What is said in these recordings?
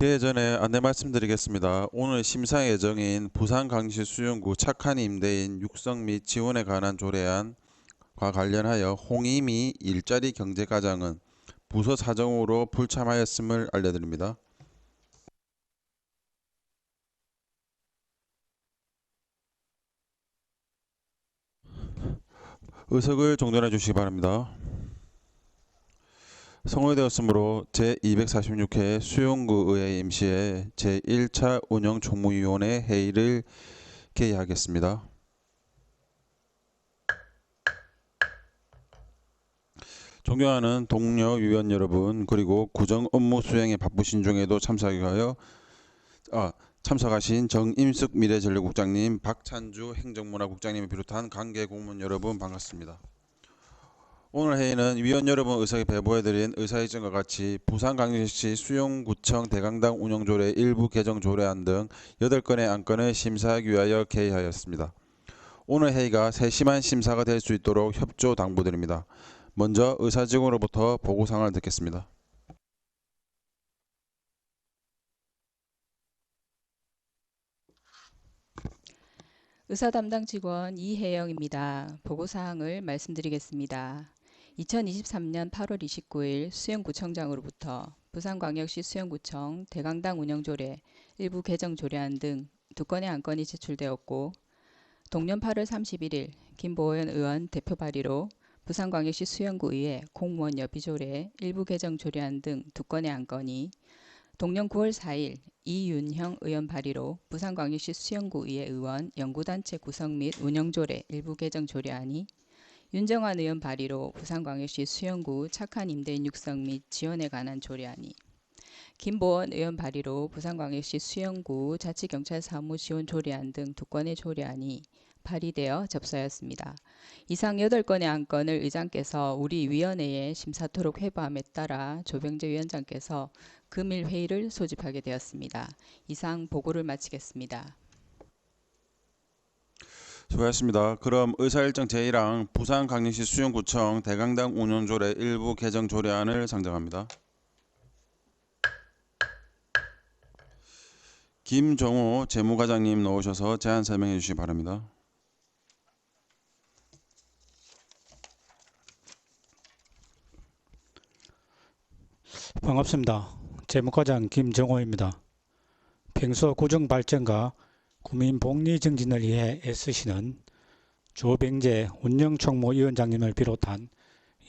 개회 전에 안내 말씀드리겠습니다. 오늘 심사 예정인 부산광역시 수영구 착한 임대인 육성 및 지원에 관한 조례안과 관련하여 홍의미 일자리 경제과장은 부서 사정으로 불참하였음을 알려드립니다. 의석을 정돈해 주시기 바랍니다. 성의되었으므로 제246회 수영구의회 임시회 제1차 운영총무위원회 회의를 개의하겠습니다. 존경하는 동료 위원 여러분, 그리고 구정 업무 수행에 바쁘신 중에도 참석하신 정임숙 미래전략국장님, 박찬주 행정문화국장님을 비롯한 관계 공무원 여러분 반갑습니다. 오늘 회의는 위원 여러분 의석에 배부해드린 의사일정과 같이 부산광역시 수영구청 대강당 운영조례 일부 개정 조례안 등 8건의 안건을 심사하기 위하여 개의하였습니다. 오늘 회의가 세심한 심사가 될 수 있도록 협조 당부드립니다. 먼저 의사직원으로부터 보고사항을 듣겠습니다. 의사 담당 직원 이혜영입니다. 보고사항을 말씀드리겠습니다. 2023년 8월 29일 수영구청장으로부터 부산광역시 수영구청 대강당 운영조례 일부 개정 조례안 등 2건의 안건이 제출되었고, 동년 8월 31일 김보현 의원 대표 발의로 부산광역시 수영구의회 공무원 여비조례 일부 개정 조례안 등 2건의 안건이 동년 9월 4일 이윤형 의원 발의로 부산광역시 수영구의회 의원 연구단체 구성 및 운영조례 일부 개정 조례안이 윤정환 의원 발의로 부산광역시 수영구 착한 임대인 육성 및 지원에 관한 조례안이 김보원 의원 발의로 부산광역시 수영구 자치경찰사무 지원 조례안 등 2건의 조례안이 발의되어 접수하였습니다. 이상 8건의 안건을 의장께서 우리 위원회에 심사토록 회부함에 따라 조병재 위원장께서 금일 회의를 소집하게 되었습니다. 이상 보고를 마치겠습니다. 수고하셨습니다. 그럼 의사일정 제1항 부산광역시 수영구청 대강당 운영조례 일부 개정 조례안을 상정합니다. 김정호 재무과장님 나오셔서 제안 설명해 주시기 바랍니다. 반갑습니다. 재무과장 김정호입니다. 평소 구정발전과 구민복리 증진을 위해 애쓰시는 조병재 운영총무위원장님을 비롯한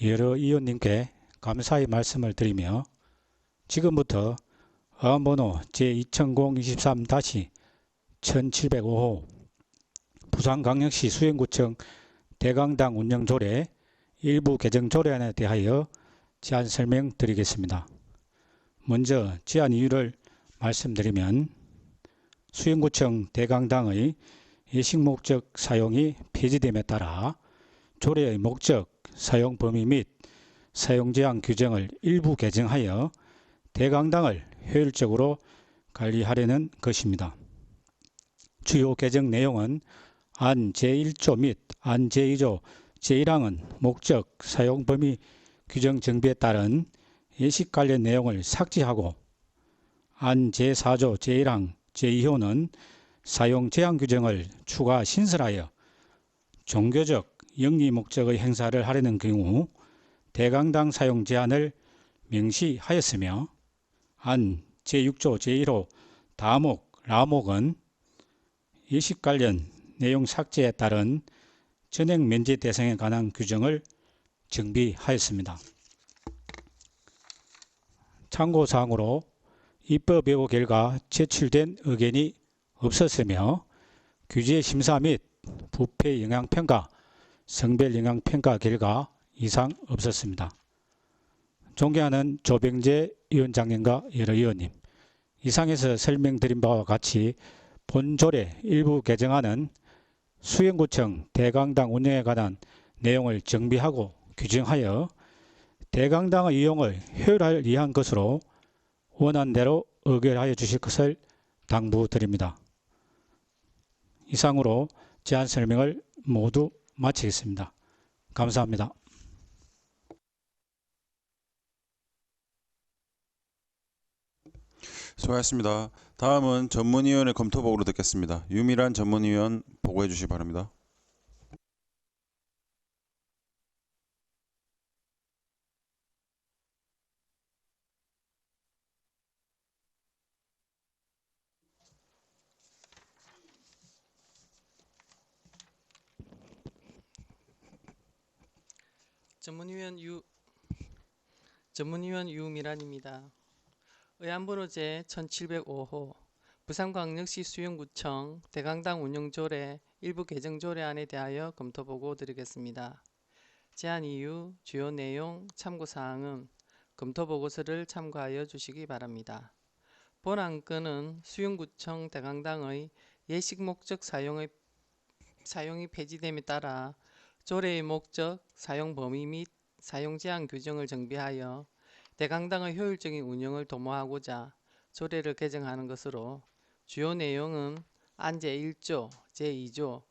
여러 위원님께 감사의 말씀을 드리며, 지금부터 어항번호 제2023-1705호 부산광역시 수영구청 대강당 운영조례 일부 개정 조례안에 대하여 제안 설명드리겠습니다. 먼저 제안 이유를 말씀드리면, 수영구청 대강당의 예식목적 사용이 폐지됨에 따라 조례의 목적, 사용 범위 및 사용제한 규정을 일부 개정하여 대강당을 효율적으로 관리하려는 것입니다. 주요 개정 내용은 안 제1조 및 안 제2조 제1항은 목적, 사용 범위 규정 정비에 따른 예식 관련 내용을 삭제하고, 안 제4조 제1항 제2호는 사용 제한 규정을 추가 신설하여 종교적 영리 목적의 행사를 하려는 경우 대강당 사용 제한을 명시하였으며, 안 제6조 제1호 다목, 라목은 예식 관련 내용 삭제에 따른 전액 면제 대상에 관한 규정을 정비하였습니다. 참고사항으로 입법예고 결과 제출된 의견이 없었으며, 규제 심사 및 부패 영향평가, 성별 영향평가 결과 이상 없었습니다. 존경하는 조병재 위원장님과 여러 위원님, 이상에서 설명드린 바와 같이 본조례 일부 개정안은 수영구청 대강당 운영에 관한 내용을 정비하고 규정하여 대강당의 이용을 효율화를 위한 것으로 원안대로 의결하여 주실 것을 당부드립니다. 이상으로 제안 설명을 모두 마치겠습니다. 감사합니다. 수고하셨습니다. 다음은 전문위원회 검토보고로 듣겠습니다. 유미란 전문위원 보고해 주시기 바랍니다. 전문위원 유미란입니다. 의안번호 제 1705호 부산광역시 수영구청 대강당 운영조례 일부 개정조례안에 대하여 검토보고 드리겠습니다. 제안 이유, 주요 내용, 참고사항은 검토보고서를 참고하여 주시기 바랍니다. 본 안건은 수영구청 대강당의 예식목적 사용이 폐지됨에 따라 조례의 목적, 사용 범위 및 사용 제한 규정을 정비하여 대강당의 효율적인 운영을 도모하고자 조례를 개정하는 것으로 주요 내용은 안 제1조, 제2조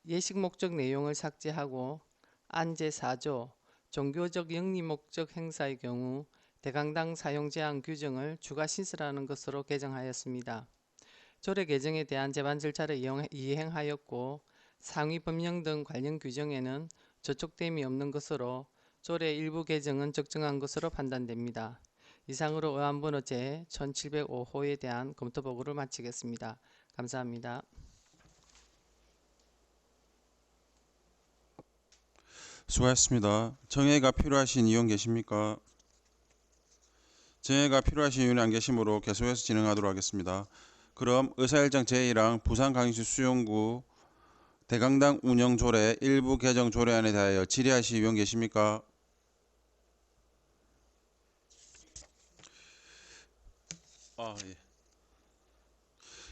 예식 목적 내용을 삭제하고 안 제4조 종교적 영리 목적 행사의 경우 대강당 사용 제한 규정을 추가 신설하는 것으로 개정하였습니다. 조례 개정에 대한 제반 절차를 이행하였고 상위 법령 등 관련 규정에는 저촉됨이 없는 것으로 조례 일부 개정은 적정한 것으로 판단됩니다. 이상으로 의안번호 제 1705호에 대한 검토보고를 마치겠습니다. 감사합니다. 수고하셨습니다. 정해가 필요하신 의원 계십니까? 정해가 필요하신 의원이 안 계시므로 계속해서 진행하도록 하겠습니다. 그럼 의사일정 제1항 부산광역시 수용구 대강당 운영조례 일부 개정 조례안에 대하여 질의하실 의원 계십니까? 예.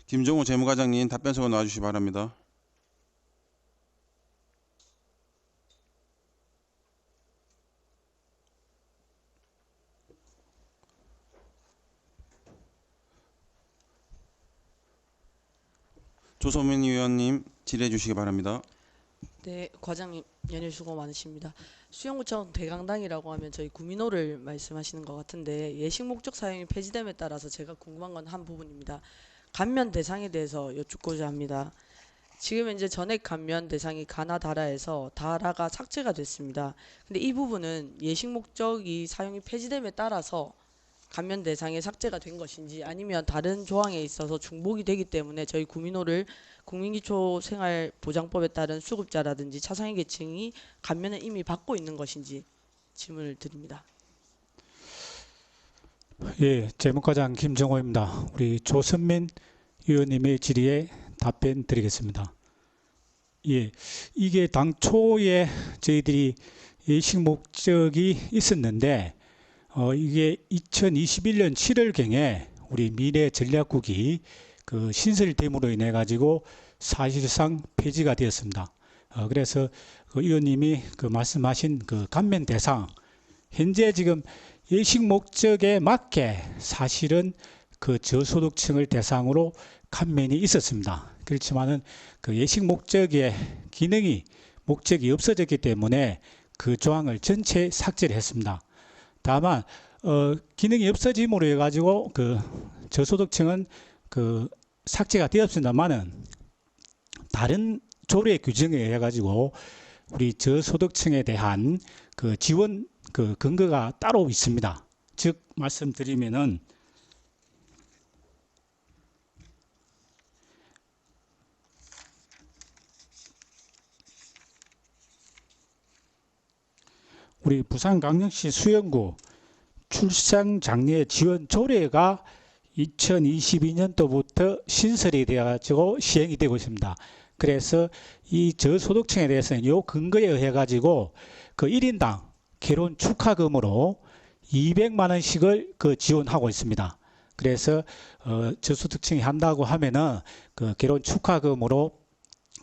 김종우 재무과장님 답변서고 나와주시기 바랍니다. 조소민 의원님 질의해 주시기 바랍니다. 네, 과장님 연일 수고 많으십니다. 수영구청 대강당이라고 하면 저희 구민호를 말씀하시는 것 같은데 예식 목적 사용이 폐지됨에 따라서 제가 궁금한 건 한 부분입니다. 감면 대상에 대해서 여쭙고자 합니다. 지금 이제 전액 감면 대상이 가나 다라에서 다라가 삭제가 됐습니다. 근데 이 부분은 예식 목적이 사용이 폐지됨에 따라서 감면 대상에 삭제가 된 것인지 아니면 다른 조항에 있어서 중복이 되기 때문에 저희 구민호를 국민기초생활보장법에 따른 수급자라든지 차상위 계층이 감면을 이미 받고 있는 것인지 질문을 드립니다. 예, 재무과장 김정호입니다. 우리 조선민 의원님의 질의에 답변 드리겠습니다. 예, 이게 당초에 저희들이 예식 목적이 있었는데 이게 2021년 7월경에 우리 미래전략국이 그 신설됨으로 인해 가지고 사실상 폐지가 되었습니다. 그래서 그 의원님이 그 말씀하신 그 감면 대상 현재 지금 예식 목적에 맞게 사실은 그 저소득층을 대상으로 감면이 있었습니다. 그렇지만은 그 예식 목적의 목적이 없어졌기 때문에 그 조항을 전체 삭제를 했습니다. 다만 기능이 없어짐으로 해가지고 그 저소득층은 그 삭제가 되었습니다만은 다른 조례 규정에 의해 가지고 우리 저소득층에 대한 그 지원 그 근거가 따로 있습니다. 즉 말씀드리면은 우리 부산광역시 수영구 출산장려 지원 조례가 2022년도부터 신설이 되어 가지고 시행이 되고 있습니다. 그래서 이 저소득층에 대해서는 이 근거에 의해 가지고 그 1인당 결혼 축하금으로 200만 원씩을 그 지원하고 있습니다. 그래서 저소득층이 한다고 하면은 그 결혼 축하금으로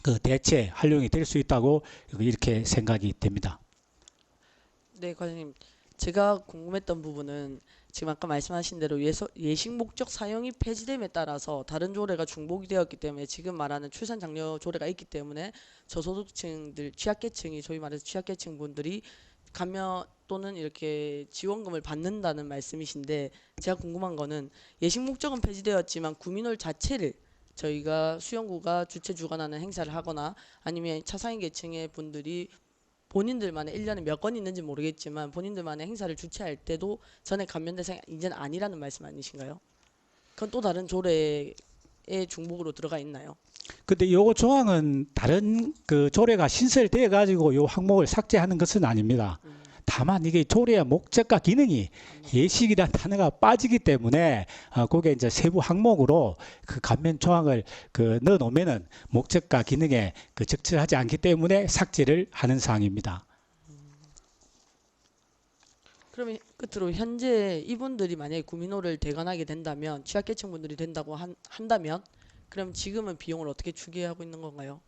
그 대체 활용이 될 수 있다고 이렇게 생각이 됩니다. 네, 과장님. 제가 궁금했던 부분은 지금 아까 말씀하신 대로 예식 목적 사용이 폐지됨에 따라서 다른 조례가 중복이 되었기 때문에 지금 말하는 출산 장려 조례가 있기 때문에 저소득층들 취약계층이 소위 말해서 취약계층 분들이 감면 또는 이렇게 지원금을 받는다는 말씀이신데 제가 궁금한 거는 예식 목적은 폐지되었지만 구민홀 자체를 저희가 수영구가 주최 주관하는 행사를 하거나 아니면 차상위 계층의 분들이 본인들만의 1년에 몇 건 있는지 모르겠지만 본인들만의 행사를 주최할 때도 전액 감면 대상이 이제는 아니라는 말씀 아니신가요? 그건 또 다른 조례의 중복으로 들어가 있나요? 근데 요거 조항은 다른 그 조례가 신설되어 가지고 요 항목을 삭제하는 것은 아닙니다. 다만 이게 조례의 목적과 기능이 예식이라는 단어가 빠지기 때문에 그게 이제 세부 항목으로 그 감면 조항을 그 넣어 놓으면은 목적과 기능에 그 적절하지 않기 때문에 삭제를 하는 사항입니다. 그러면 끝으로 현재 이분들이 만약에 구민호를 대관하게 된다면 취약계층 분들이 된다고 한다면 그럼 지금은 비용을 어떻게 추계하고 있는 건가요?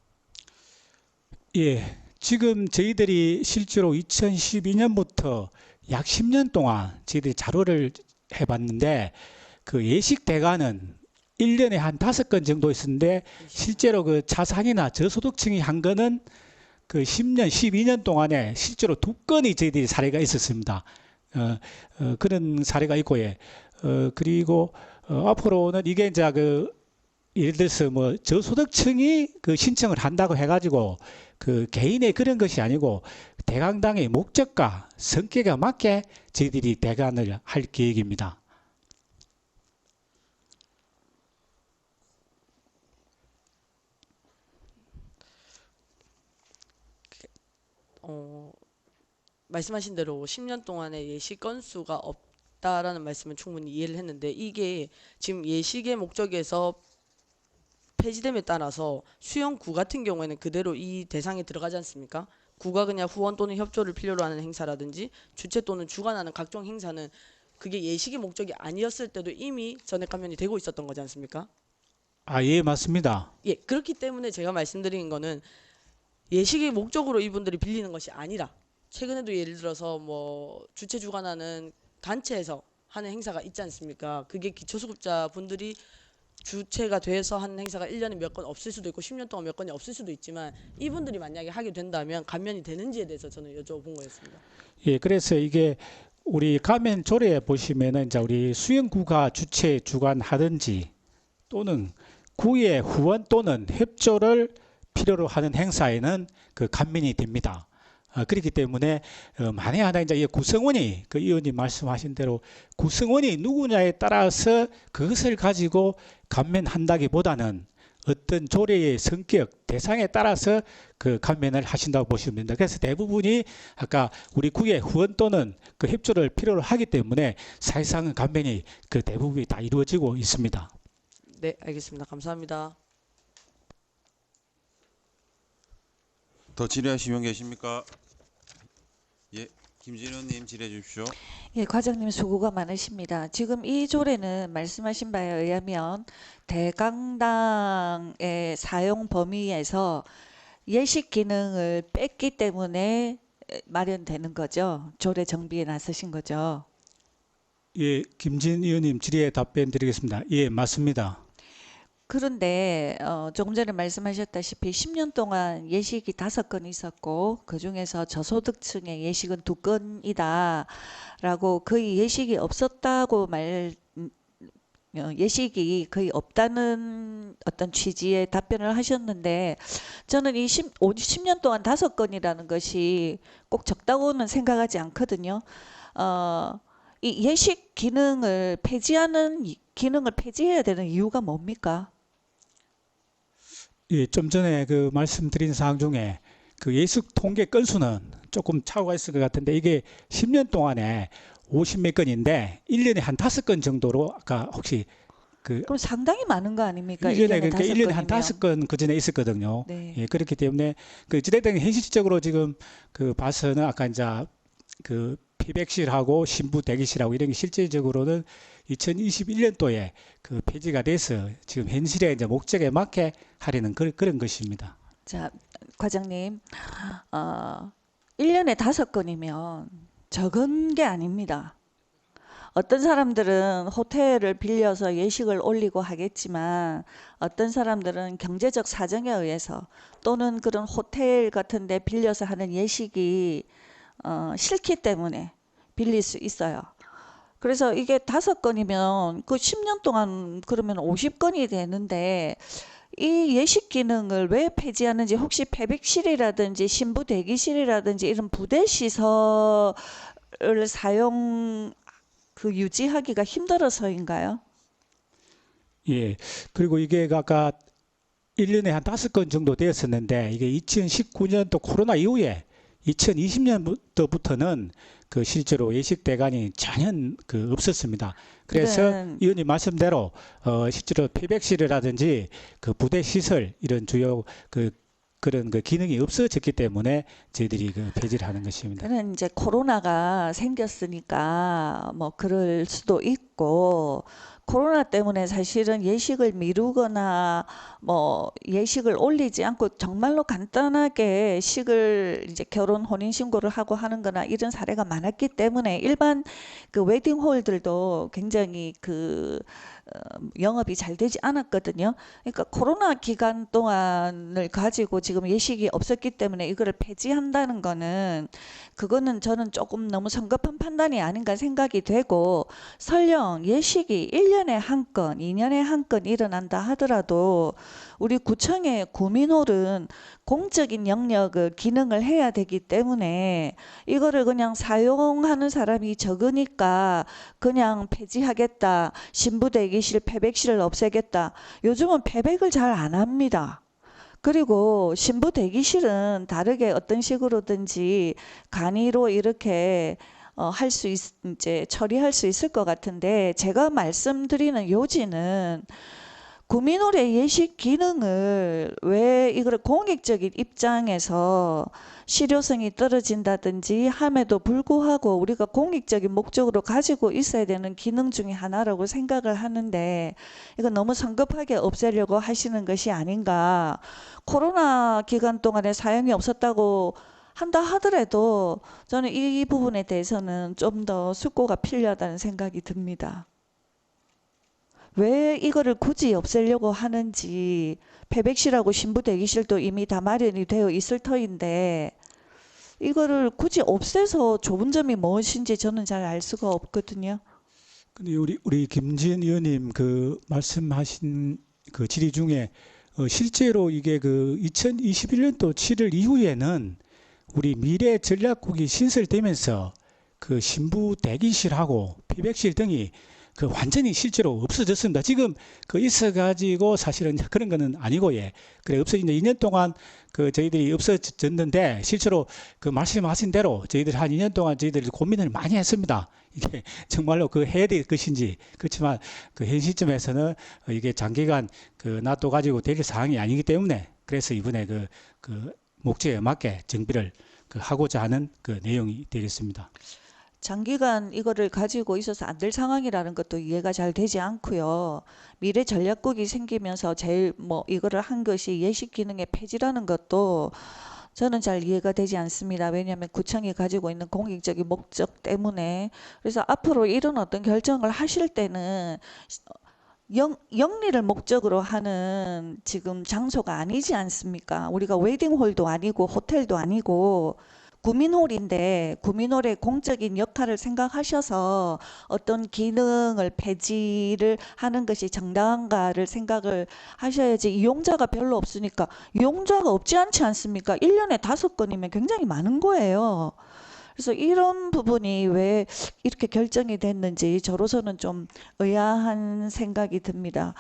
예. 지금 저희들이 실제로 2012년부터 약 10년 동안 저희들이 자료를 해봤는데 그 예식 대관은 1년에 한 5건 정도 있었는데 실제로 그 차상이나 저소득층이 한 거는 그 10년, 12년 동안에 실제로 2건이 저희들이 사례가 있었습니다. 그런 사례가 있고, 예. 그리고 앞으로는 이게 이제 그 예를 들어서 뭐 저소득층이 그 신청을 한다고 해가지고 그 개인의 그런 것이 아니고 대강당의 목적과 성격에 맞게 저희들이 대관을 할 계획입니다. 말씀하신 대로 10년 동안에 예식 건수가 없다라는 말씀은 충분히 이해를 했는데 이게 지금 예식의 목적에서 폐지됨에 따라서 수영구 같은 경우에는 그대로 이 대상에 들어가지 않습니까? 구가 그냥 후원 또는 협조를 필요로 하는 행사라든지 주최 또는 주관하는 각종 행사는 그게 예식의 목적이 아니었을 때도 이미 전액 감면이 되고 있었던 거지 않습니까? 예, 맞습니다. 예, 그렇기 때문에 제가 말씀드린 거는 예식의 목적으로 이분들이 빌리는 것이 아니라 최근에도 예를 들어서 뭐 주최 주관하는 단체에서 하는 행사가 있지 않습니까? 그게 기초수급자 분들이 주체가 돼서 하는 행사가 1년에 몇 건 없을 수도 있고 10년 동안 몇 건이 없을 수도 있지만 이분들이 만약에 하게 된다면 감면이 되는지에 대해서 저는 여쭤본 거였습니다. 예, 그래서 이게 우리 감면 조례에 보시면은 이제 우리 수영구가 주최 주관하든지 또는 구의 후원 또는 협조를 필요로 하는 행사에는 그 감면이 됩니다. 그렇기 때문에 만에 하나 이제 이 구성원이 그 의원님 말씀하신 대로 구성원이 누구냐에 따라서 그것을 가지고 감면한다기보다는 어떤 조례의 성격, 대상에 따라서 그 감면을 하신다고 보시면 됩니다. 그래서 대부분이 아까 우리 구의 후원 또는 그 협조를 필요로 하기 때문에 사실상은 감면이 그 대부분이 다 이루어지고 있습니다. 네, 알겠습니다. 감사합니다. 더 질의하실 분 계십니까? 예, 김진우님 질의해 주십시오. 예, 과장님 수고가 많으십니다. 지금 이 조례는 말씀하신 바에 의하면 대강당의 사용 범위에서 예식 기능을 뺐기 때문에 마련되는 거죠. 조례 정비에 나서신 거죠. 예, 김진 의원님 질의에 답변 드리겠습니다. 예, 맞습니다. 그런데 조금 전에 말씀하셨다시피 10년 동안 예식이 5건 있었고 그중에서 저소득층의 예식은 2건이다 라고 거의 예식이 없었다고 예식이 거의 없다는 어떤 취지의 답변을 하셨는데 저는 이 10년 동안 5건이라는 것이 꼭 적다고는 생각하지 않거든요. 이 예식 기능을 폐지해야 되는 이유가 뭡니까? 예, 좀 전에 그 말씀드린 사항 중에 그 예식 통계 건수는 조금 차후가 있을 것 같은데 이게 10년 동안에 50몇 건인데 1년에 한 5건 정도로 아까 혹시 그 그럼 상당히 많은 거 아닙니까? 1년에 1년에 그러니까 1년에 한 5건이면. 5건 그 전에 있었거든요. 네. 예, 그렇기 때문에 그 어찌됐든 현실적으로 지금 그 봐서는 아까 이제 그 피백실하고 신부 대기실하고 이런 게 실질적으로는 2021년도에 그 폐지가 돼서 지금 현실의 이제 목적에 맞게 하려는 그런 것입니다. 자, 과장님, 1년에 5건이면 적은 게 아닙니다. 어떤 사람들은 호텔을 빌려서 예식을 올리고 하겠지만 어떤 사람들은 경제적 사정에 의해서 또는 그런 호텔 같은 데 빌려서 하는 예식이 싫기 때문에 빌릴 수 있어요. 그래서 이게 5건이면 그 10년 동안 그러면 50건이 되는데 이 예식 기능을 왜 폐지하는지, 혹시 패백실이라든지 신부 대기실이라든지 이런 부대 시설을 사용 유지하기가 힘들어서인가요? 예. 그리고 이게 아까 1년에 한 5건 정도 되었었는데 이게 2019년도 코로나 이후에 2020년부터는 그 실제로 예식 대관이 전혀 그 없었습니다. 그래서 이런 의원님 말씀대로 실제로 폐백실이라든지 그 부대 시설 이런 주요 그런 그 기능이 없어졌기 때문에 저희들이 그 폐지를 하는 것입니다. 저는 이제 코로나가 생겼으니까 뭐 그럴 수도 있고, 코로나 때문에 사실은 예식을 미루거나 뭐 예식을 올리지 않고 정말로 간단하게 식을 이제 결혼 혼인 신고를 하고 하는 거나 이런 사례가 많았기 때문에 일반 그 웨딩홀들도 굉장히 영업이 잘 되지 않았거든요. 그러니까 코로나 기간 동안을 가지고 지금 예식이 없었기 때문에 이거를 폐지한다는 거는, 그거는 저는 조금 너무 성급한 판단이 아닌가 생각이 되고, 설령 예식이 1년에 한 건, 2년에 한 건 일어난다 하더라도 우리 구청의 구민홀은 공적인 영역을 기능을 해야 되기 때문에 이거를 그냥 사용하는 사람이 적으니까 그냥 폐지하겠다, 신부 대기실 패백실을 없애겠다. 요즘은 패백을 잘 안 합니다. 그리고 신부 대기실은 다르게 어떤 식으로든지 간이로 이렇게 이제 처리할 수 있을 것 같은데, 제가 말씀드리는 요지는 구민홀의 예식 기능을 왜 이걸 공익적인 입장에서 실효성이 떨어진다든지 함에도 불구하고 우리가 공익적인 목적으로 가지고 있어야 되는 기능 중에 하나라고 생각을 하는데, 이거 너무 성급하게 없애려고 하시는 것이 아닌가. 코로나 기간 동안에 사용이 없었다고 한다 하더라도 저는 이 부분에 대해서는 좀 더 숙고가 필요하다는 생각이 듭니다. 왜 이거를 굳이 없애려고 하는지, 패백실하고 신부 대기실도 이미 다 마련이 되어 있을 터인데 이거를 굳이 없애서 좋은 점이 무엇인지 저는 잘 알 수가 없거든요. 근데 우리 김지은 의원님 그 말씀하신 그 질의 중에 실제로 이게 그 2021년도 7월 이후에는 우리 미래 전략국이 신설되면서 그 신부 대기실하고 피백실 등이 그 완전히 실제로 없어졌습니다. 지금 그 있어가지고 사실은 그런 거는 아니고, 예. 그래, 없어진 2년 동안 그 저희들이 없어졌는데, 실제로 그 말씀하신 대로 저희들이 한 2년 동안 저희들이 고민을 많이 했습니다. 이게 정말로 그 해야 될 것인지. 그렇지만 그 현 시점에서는 이게 장기간 그 놔둬가지고 될 사항이 아니기 때문에, 그래서 이번에 그 목적에 맞게 정비를 하고자 하는 그 내용이 되겠습니다. 장기간 이거를 가지고 있어서 안 될 상황이라는 것도 이해가 잘 되지 않고요. 미래 전략국이 생기면서 제일 이거를 한 것이 예식 기능의 폐지라는 것도 저는 잘 이해가 되지 않습니다. 왜냐하면 구청이 가지고 있는 공익적인 목적 때문에. 그래서 앞으로 이런 어떤 결정을 하실 때는 영리를 목적으로 하는 지금 장소가 아니지 않습니까? 우리가 웨딩홀도 아니고 호텔도 아니고 구민홀인데, 구민홀의 공적인 역할을 생각하셔서 어떤 기능을 폐지를 하는 것이 정당한가를 생각을 하셔야지. 이용자가 별로 없으니까. 이용자가 없지 않지 않습니까? 1년에 5건이면 굉장히 많은 거예요. 그래서 이런 부분이 왜 이렇게 결정이 됐는지 저로서는 좀 의아한 생각이 듭니다.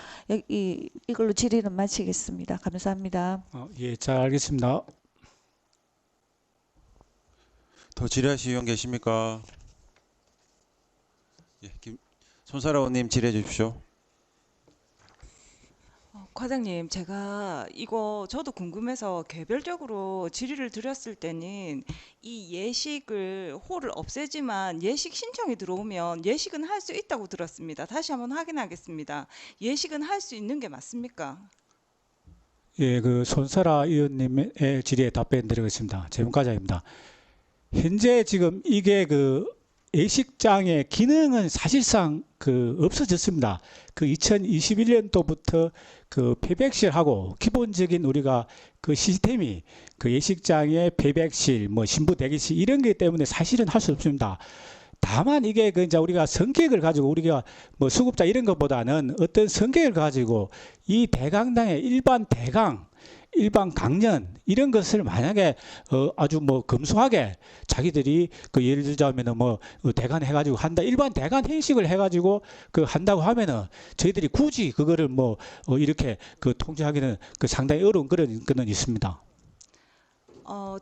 이걸로 질의는 마치겠습니다. 감사합니다. 예, 잘 알겠습니다. 더 질의하실 의원 계십니까? 예, 손사라 의원님 질의해 주십시오. 과장님, 제가 이거 저도 궁금해서 개별적으로 질의를 드렸을 때는 이 예식을 홀을 없애지만 예식 신청이 들어오면 예식은 할 수 있다고 들었습니다. 다시 한번 확인하겠습니다. 예식은 할 수 있는 게 맞습니까? 예, 그 손사라 의원님의 질의에 답변 드리겠습니다. 재무과장입니다. 현재 지금 이게 그 예식장의 기능은 사실상 없어졌습니다. 2021년도부터 폐백실하고 기본적인 우리가 시스템이 예식장의 폐백실, 뭐 신부 대기실 이런 게 때문에 사실은 할 수 없습니다. 다만 이게 이제 우리가 성격을 가지고 우리가 뭐 수급자 이런 것보다는 어떤 성격을 가지고 이 대강당의 일반 대강, 일반 강연 이런 것을 만약에 아주 뭐 검소하게 자기들이 예를 들자면은 뭐 대관 해가지고 한다, 일반 대관 형식을 해가지고 한다고 하면은 저희들이 굳이 그거를 뭐 이렇게 통제하기는 상당히 어려운 그런 거는 있습니다.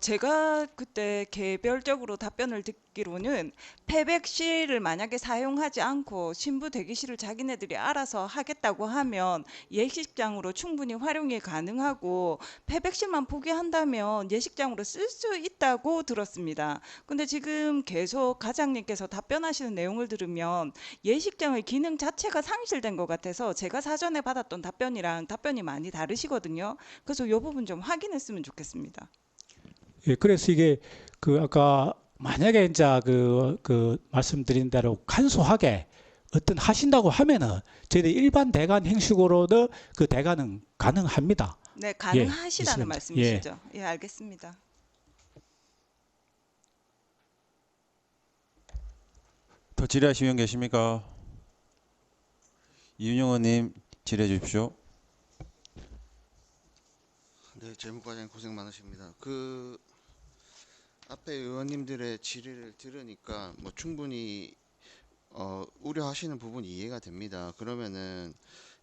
제가 그때 개별적으로 답변을 듣기로는 폐백실을 만약에 사용하지 않고 신부 대기실을 자기네들이 알아서 하겠다고 하면 예식장으로 충분히 활용이 가능하고 폐백실만 포기한다면 예식장으로 쓸 수 있다고 들었습니다. 근데 지금 계속 과장님께서 답변하시는 내용을 들으면 예식장의 기능 자체가 상실된 것 같아서 제가 사전에 받았던 답변이랑 답변이 많이 다르시거든요. 그래서 이 부분 좀 확인했으면 좋겠습니다. 예, 그래서 이게 아까 만약에 이제 말씀드린 대로 간소하게 어떤 하신다고 하면은 저희들 일반 대관 형식으로도 대관은 가능합니다. 네, 가능하시다는 있습니다. 말씀이시죠? 예, 알겠습니다. 더 질의하실 의원 계십니까? 이윤영 의원님 질의해 주십시오. 네, 재무과장님 고생 많으십니다. 앞에 의원님들의 질의를 들으니까 뭐 충분히 우려하시는 부분이 이해가 됩니다. 그러면은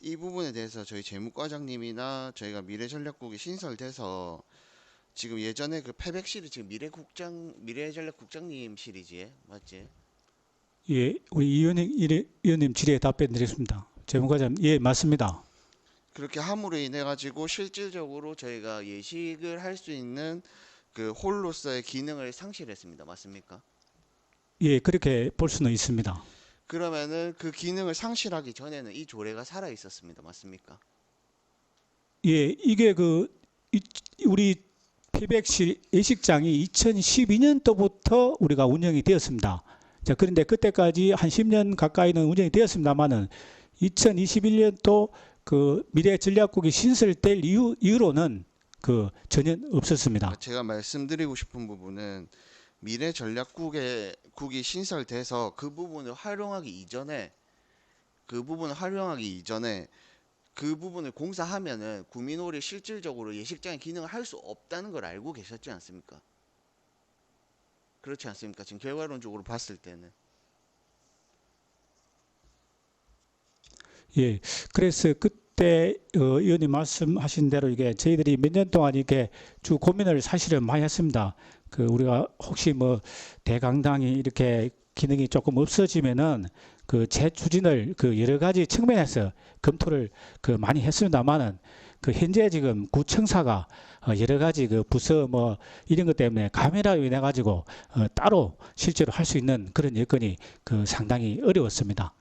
이 부분에 대해서 저희 재무과장님이나 저희가 미래전략국이 신설돼서 지금 예전에 폐백실이 지금 미래전략국장님실이지, 맞지? 예, 우리 의원님 질의에 답변 드리겠습니다. 재무과장, 예, 맞습니다. 그렇게 함으로 인해 가지고 실질적으로 저희가 예식을 할 수 있는 홀로서의 기능을 상실했습니다. 맞습니까? 예, 그렇게 볼 수는 있습니다. 그러면은 그 기능을 상실하기 전에는 이 조례가 살아 있었습니다. 맞습니까? 예, 이게 우리 폐백실 예식장이 2012년도부터 우리가 운영이 되었습니다. 자, 그런데 그때까지 한 10년 가까이는 운영이 되었습니다만은 2021년도 미래전략국이 신설될 이후로는 전혀 없었습니다. 제가 말씀드리고 싶은 부분은 미래전략국이 신설돼서 그 부분을 활용하기 이전에 그 부분을 공사하면은 구민홀이 실질적으로 예식장의 기능을 할 수 없다는 걸 알고 계셨지 않습니까? 그렇지 않습니까? 지금 결과론적으로 봤을 때는. 예, 그래서 그때 의원님 말씀하신 대로 이게 저희들이 몇 년 동안 이렇게 주 고민을 사실은 많이 했습니다. 우리가 혹시 뭐 대강당이 이렇게 기능이 조금 없어지면은 재추진을 여러 가지 측면에서 검토를 많이 했습니다만은 현재 지금 구청사가 여러 가지 부서 뭐 이런 것 때문에 카메라로 인해 가지고 따로 실제로 할 수 있는 그런 여건이 상당히 어려웠습니다.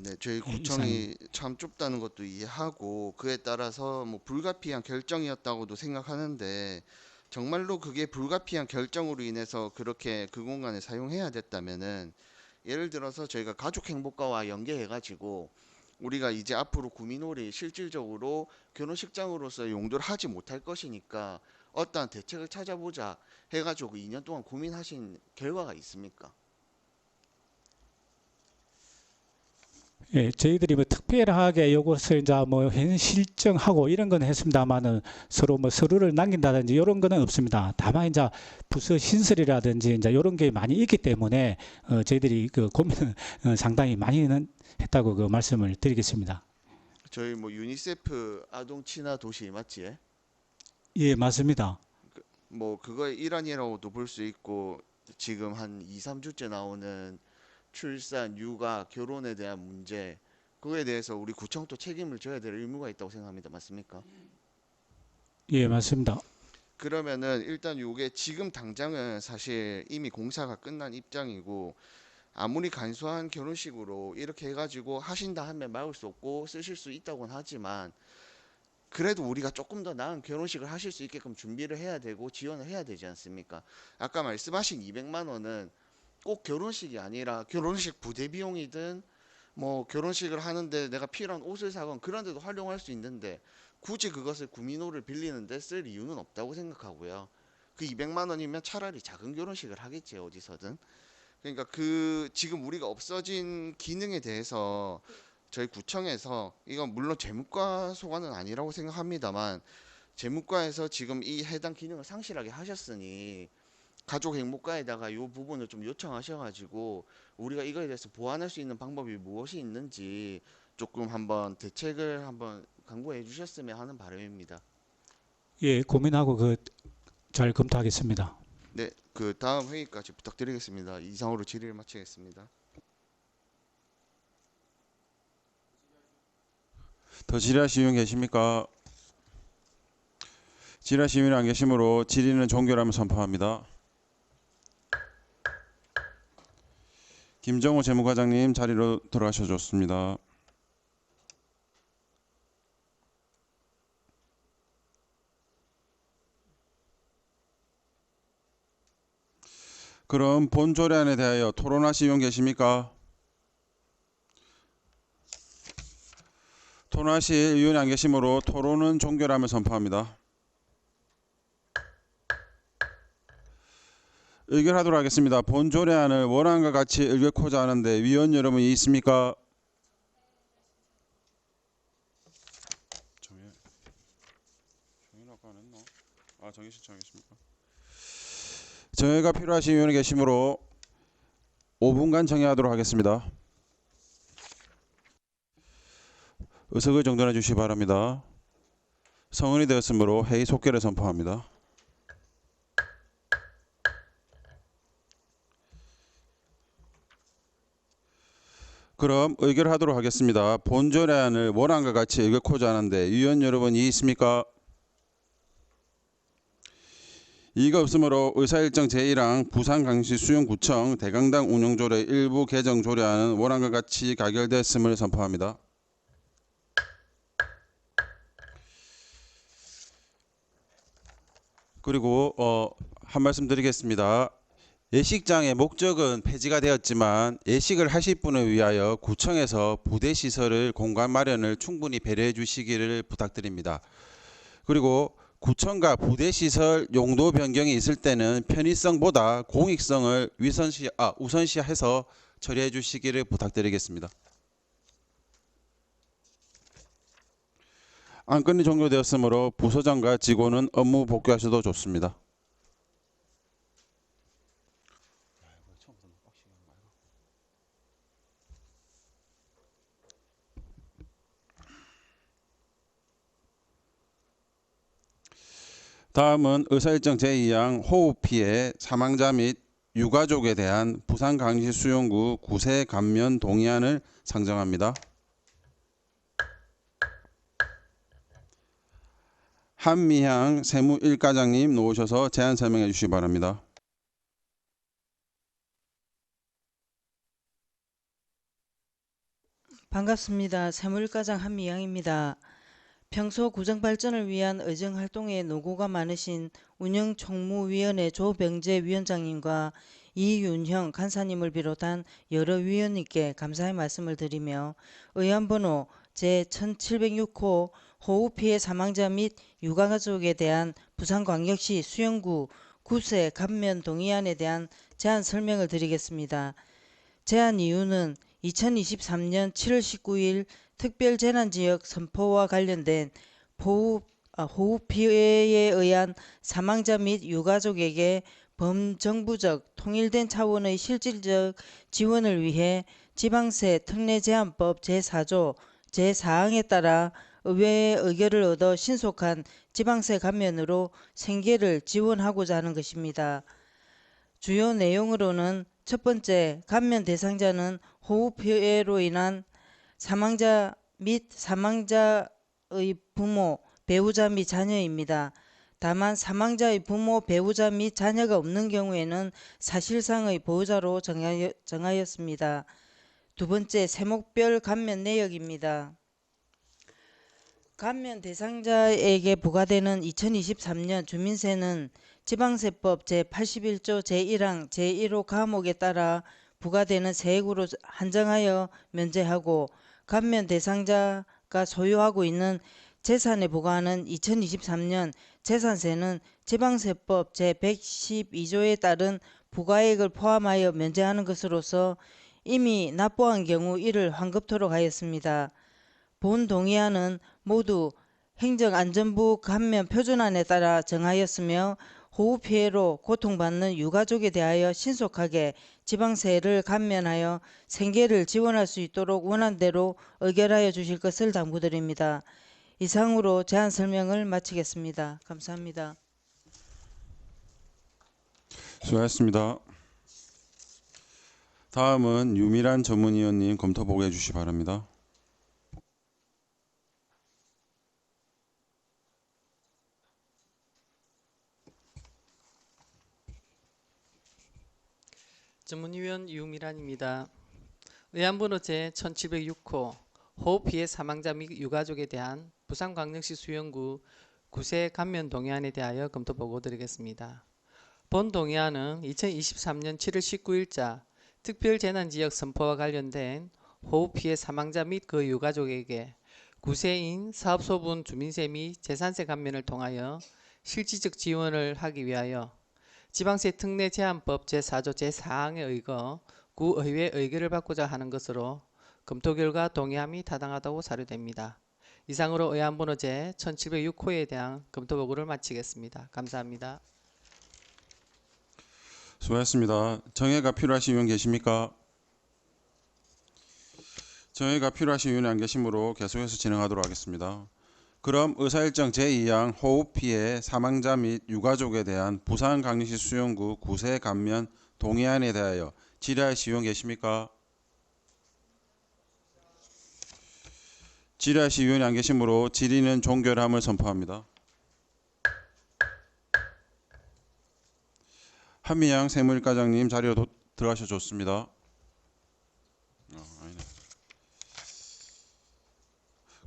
네, 저희 구청이 참 좁다는 것도 이해하고 그에 따라서 뭐 불가피한 결정이었다고도 생각하는데 정말로 그게 불가피한 결정으로 인해서 그렇게 그 공간을 사용해야 됐다면은 예를 들어서 저희가 가족행복과와 연계해가지고 우리가 이제 앞으로 구민홀이 실질적으로 결혼식장으로서 용도를 하지 못할 것이니까 어떠한 대책을 찾아보자 해가지고 2년 동안 고민하신 결과가 있습니까? 예, 저희들이 뭐 특별하게 이것을 이제 뭐 현실정하고 이런 건 했습니다만은 서로 뭐 서류를 남긴다든지 이런 거는 없습니다. 다만 이제 부서 신설이라든지 이제 이런 게 많이 있기 때문에 저희들이 고민을 상당히 많이는 했다고 말씀을 드리겠습니다. 저희 뭐 유니세프 아동 친화 도시 맞지? 예, 맞습니다. 뭐 그거의 일환이라고도 볼 수 있고 지금 한 2, 3주째 나오는 출산, 육아, 결혼에 대한 문제 그거에 대해서 우리 구청도 책임을 져야 될 의무가 있다고 생각합니다. 맞습니까? 예, 맞습니다. 그러면은 일단 요게 지금 당장은 사실 이미 공사가 끝난 입장이고 아무리 간소한 결혼식으로 이렇게 해가지고 하신다 하면 막을 수 없고 쓰실 수 있다고는 하지만 그래도 우리가 조금 더 나은 결혼식을 하실 수 있게끔 준비를 해야 되고 지원을 해야 되지 않습니까? 아까 말씀하신 200만 원은 꼭 결혼식이 아니라 결혼식 부대 비용이든 뭐 결혼식을 하는데 내가 필요한 옷을 사건 그런 데도 활용할 수 있는데 굳이 그것을 구민호를 빌리는 데 쓸 이유는 없다고 생각하고요. 그 200만 원이면 차라리 작은 결혼식을 하겠지 어디서든. 그러니까 그 지금 우리가 없어진 기능에 대해서 저희 구청에서 이건 물론 재무과 소관은 아니라고 생각합니다만 재무과에서 지금 이 해당 기능을 상실하게 하셨으니 가족 행복과에다가 이 부분을 좀 요청하셔가지고 우리가 이거에 대해서 보완할 수 있는 방법이 무엇이 있는지 조금 한번 대책을 한번 강구해 주셨으면 하는 바람입니다. 예, 고민하고 그 잘 검토하겠습니다. 네, 그 다음 회의까지 부탁드리겠습니다. 이상으로 질의를 마치겠습니다. 더 질의하실 분 계십니까? 질의하실 분이 안 계시므로 질의는 종결하면 선포합니다. 김정호 재무과장님 자리로 돌아가셔 줬습니다. 그럼 본 조례안에 대하여 토론하실 분 계십니까? 토론하실 의원이 안 계시므로 토론은 종결하면 선포합니다. 의결하도록 하겠습니다. 본 조례안을 원안과 같이 의결코자 하는데 위원 여러분이 있습니까? 정의 신청하겠습니까? 정회가 필요하신 위원이 계시므로 5분간 정회하도록 하겠습니다. 의석을 정돈해 주시기 바랍니다. 성원이 되었으므로 회의 속결을 선포합니다. 그럼 의결하도록 하겠습니다. 본 조례안을 원안과 같이 의결코자 하는데 위원 여러분이 있습니까? 이가 없으므로 의사일정 제1항 부산광역시 수영구청 대강당 운영조례 일부 개정 조례안은 원안과 같이 가결되었음을 선포합니다. 그리고 한 말씀 드리겠습니다. 예식장의 목적은 폐지가 되었지만 예식을 하실 분을 위하여 구청에서 부대 시설을 공간 마련을 충분히 배려해 주시기를 부탁드립니다. 그리고 구청과 부대 시설 용도 변경이 있을 때는 편의성보다 공익성을 우선시해서 처리해 주시기를 부탁드리겠습니다. 안건이 종료되었으므로 부서장과 직원은 업무 복귀하셔도 좋습니다. 다음은 의사일정 제2항 호흡 피해 사망자 및 유가족에 대한 부산광역시 수용구 구세 감면 동의안을 상정합니다. 한미향 세무 1과장님 놓으셔서 제안 설명해 주시기 바랍니다. 반갑습니다. 세무1과장 한미향입니다. 평소 구청 발전을 위한 의정 활동에 노고가 많으신 운영총무위원회 조병재 위원장님과 이윤형 간사님을 비롯한 여러 위원님께 감사의 말씀을 드리며 의안번호 제1706호 호흡피해 사망자 및 유가가족에 대한 부산광역시 수영구 구세 감면 동의안에 대한 제안 설명을 드리겠습니다. 제안 이유는 2023년 7월 19일 특별재난지역 선포와 관련된 호흡 피해에 의한 사망자 및 유가족에게 범정부적 통일된 차원의 실질적 지원을 위해 지방세 특례제한법 제4조 제4항에 따라 의회의 의결을 얻어 신속한 지방세 감면으로 생계를 지원하고자 하는 것입니다. 주요 내용으로는 첫 번째, 감면 대상자는 호흡 피해로 인한 사망자 및 사망자의 부모, 배우자 및 자녀입니다. 다만 사망자의 부모, 배우자 및 자녀가 없는 경우에는 사실상의 보호자로 정하였습니다. 두 번째, 세목별 감면 내역입니다. 감면 대상자에게 부과되는 2023년 주민세는 지방세법 제81조 제1항 제1호 과목에 따라 부과되는 세액으로 한정하여 면제하고 감면 대상자가 소유하고 있는 재산에 부과하는 2023년 재산세는 지방세법 제112조에 따른 부과액을 포함하여 면제하는 것으로서 이미 납부한 경우 이를 환급토록 하였습니다. 본 동의안은 모두 행정안전부 감면 표준안에 따라 정하였으며 호우 피해로 고통받는 유가족에 대하여 신속하게 지방세를 감면하여 생계를 지원할 수 있도록 원안대로 의결하여 주실 것을 당부드립니다. 이상으로 제안 설명을 마치겠습니다. 감사합니다. 수고하셨습니다. 다음은 유미란 전문위원님 검토 보고해 주시기 바랍니다. 전문위원 유미란입니다. 의안번호 제1706호 호우 피해 사망자 및 유가족에 대한 부산광역시 수영구 구세 감면 동의안에 대하여 검토 보고 드리겠습니다. 본 동의안은 2023년 7월 19일자 특별재난지역 선포와 관련된 호우 피해 사망자 및 그 유가족에게 구세인 사업소분 주민세 및 재산세 감면을 통하여 실질적 지원을 하기 위하여 지방세 특례 제한법 제4조 제4항에 의거 구의회 의결을 받고자 하는 것으로 검토 결과 동의함이 타당하다고 사료됩니다. 이상으로 의안번호 제1706호에 대한 검토 보고를 마치겠습니다. 감사합니다. 수고하셨습니다. 정해가 필요하신 의원 계십니까? 정해가 필요하신 의원이 안 계시므로 계속해서 진행하도록 하겠습니다. 그럼 의사일정 제2항 호우 피해 사망자 및 유가족에 대한 부산광역시 수영구 구세 감면 동의안에 대하여 질의하실 의원 계십니까? 질의하실 의원이 안 계시므로 질의는 종결함을 선포합니다. 한미양 세무일과장님 자리로 들어가셔 좋습니다.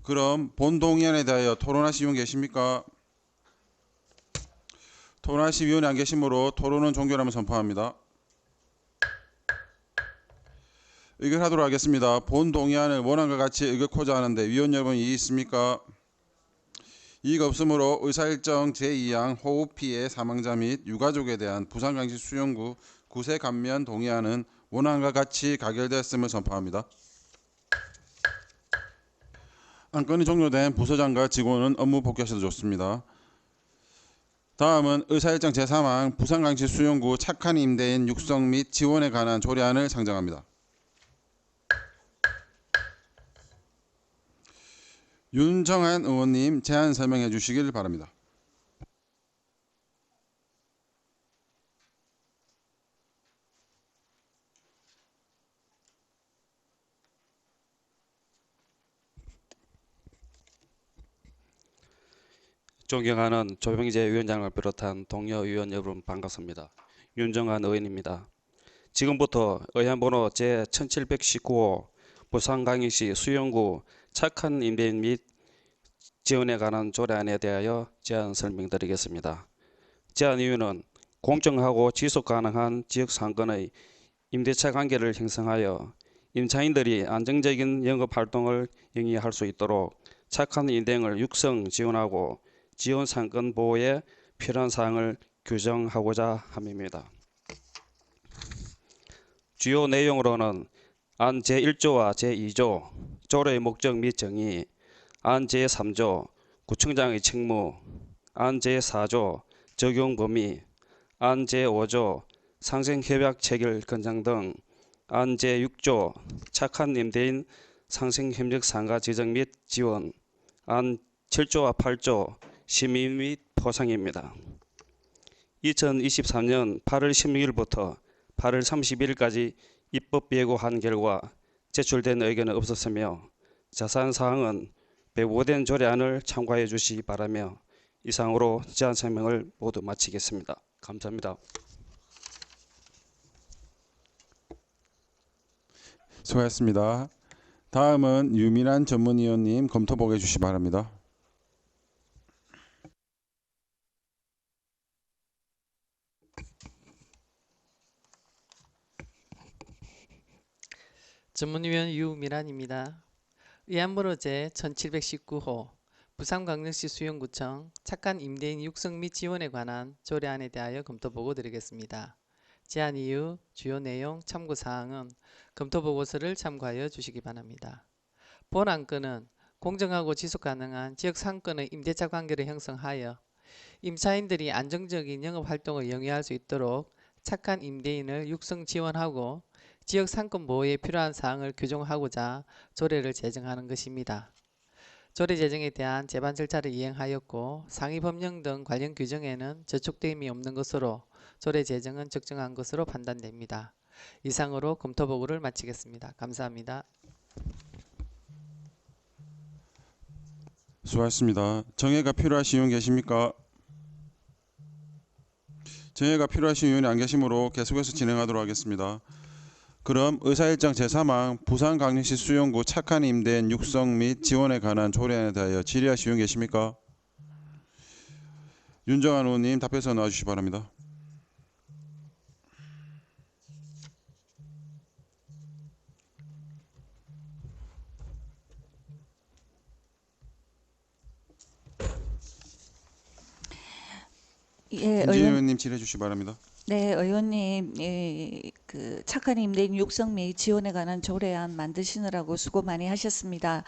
그럼 본 동의안에 대하여 토론하실 의원 계십니까? 토론하실 의원이 안 계시므로 토론은 종결함을 선포합니다. 의결하도록 하겠습니다. 본 동의안을 원안과 같이 의결코자 하는데 위원 여러분 이의 있습니까? 이의가 없으므로 의사일정 제2항 호우 피해 사망자 및 유가족에 대한 부산광역시 수영구 구세 감면 동의안은 원안과 같이 가결되었음을 선포합니다. 안건이 종료된 부서장과 직원은 업무 복귀하셔도 좋습니다. 다음은 의사일정 제3항 부산광역시 수영구 착한 임대인 육성 및 지원에 관한 조례안을 상정합니다. 윤정한 의원님 제안 설명해 주시길 바랍니다. 존경하는 조병재 위원장을 비롯한 동료 의원 여러분 반갑습니다. 윤정한 의원입니다. 지금부터 의안번호 제1719호 부산광역시 수영구 착한 임대인 및 지원에 관한 조례안에 대하여 제안 설명드리겠습니다. 제안 이유는 공정하고 지속가능한 지역상권의 임대차 관계를 형성하여 임차인들이 안정적인 영업활동을 영위할 수 있도록 착한 임대인을 육성 지원하고 지원상권 보호에 필요한 사항을 규정하고자 함입니다. 주요 내용으로는 안 제1조와 제2조 조례의 목적 및 정의, 안 제3조 구청장의 책무, 안 제4조 적용 범위, 안 제5조 상생협약 체결 권장 등, 안 제6조 착한 임대인 상생협력 상가 지정 및 지원, 안 7조와 8조 심의 및 포상입니다. 2023년 8월 16일부터 8월 31일까지 입법 예고한 결과 제출된 의견은 없었으며 자세한 사항은 배부된 조례안을 참고해 주시기 바라며 이상으로 제안 설명을 모두 마치겠습니다. 감사합니다. 수고하셨습니다. 다음은 유민한 전문위원님 검토 보고해 주시기 바랍니다. 전문위원 유미란입니다. 의안번호 제 1719호 부산광역시 수영구청 착한 임대인 육성 및 지원에 관한 조례안에 대하여 검토보고 드리겠습니다. 제안 이유, 주요 내용, 참고사항은 검토보고서를 참고하여 주시기 바랍니다. 본 안건은 공정하고 지속가능한 지역 상권의 임대차 관계를 형성하여 임차인들이 안정적인 영업활동을 영위할 수 있도록 착한 임대인을 육성 지원하고 지역 상권 보호에 필요한 사항을 규정하고자 조례를 제정하는 것입니다. 조례 제정에 대한 제반 절차를 이행하였고 상위 법령 등 관련 규정에는 저촉됨이 없는 것으로 조례 제정은 적정한 것으로 판단됩니다. 이상으로 검토보고를 마치겠습니다. 감사합니다. 수고하셨습니다. 정해가 필요하신 의원 계십니까? 정해가 필요하신 의원이 안 계시므로 계속해서 진행하도록 하겠습니다. 그럼 의사일정 제3항 부산광역시 수영구 착한 임대인 육성 및 지원에 관한 조례안에 대하여 질의하실 의원 계십니까? 윤정한 의원님 답해서 나와주시기 바랍니다. 예, 김진희 의원님 질의해 주시기 바랍니다. 네, 의원님, 그 착한 임대인 육성 및 지원에 관한 조례안 만드시느라고 수고 많이 하셨습니다.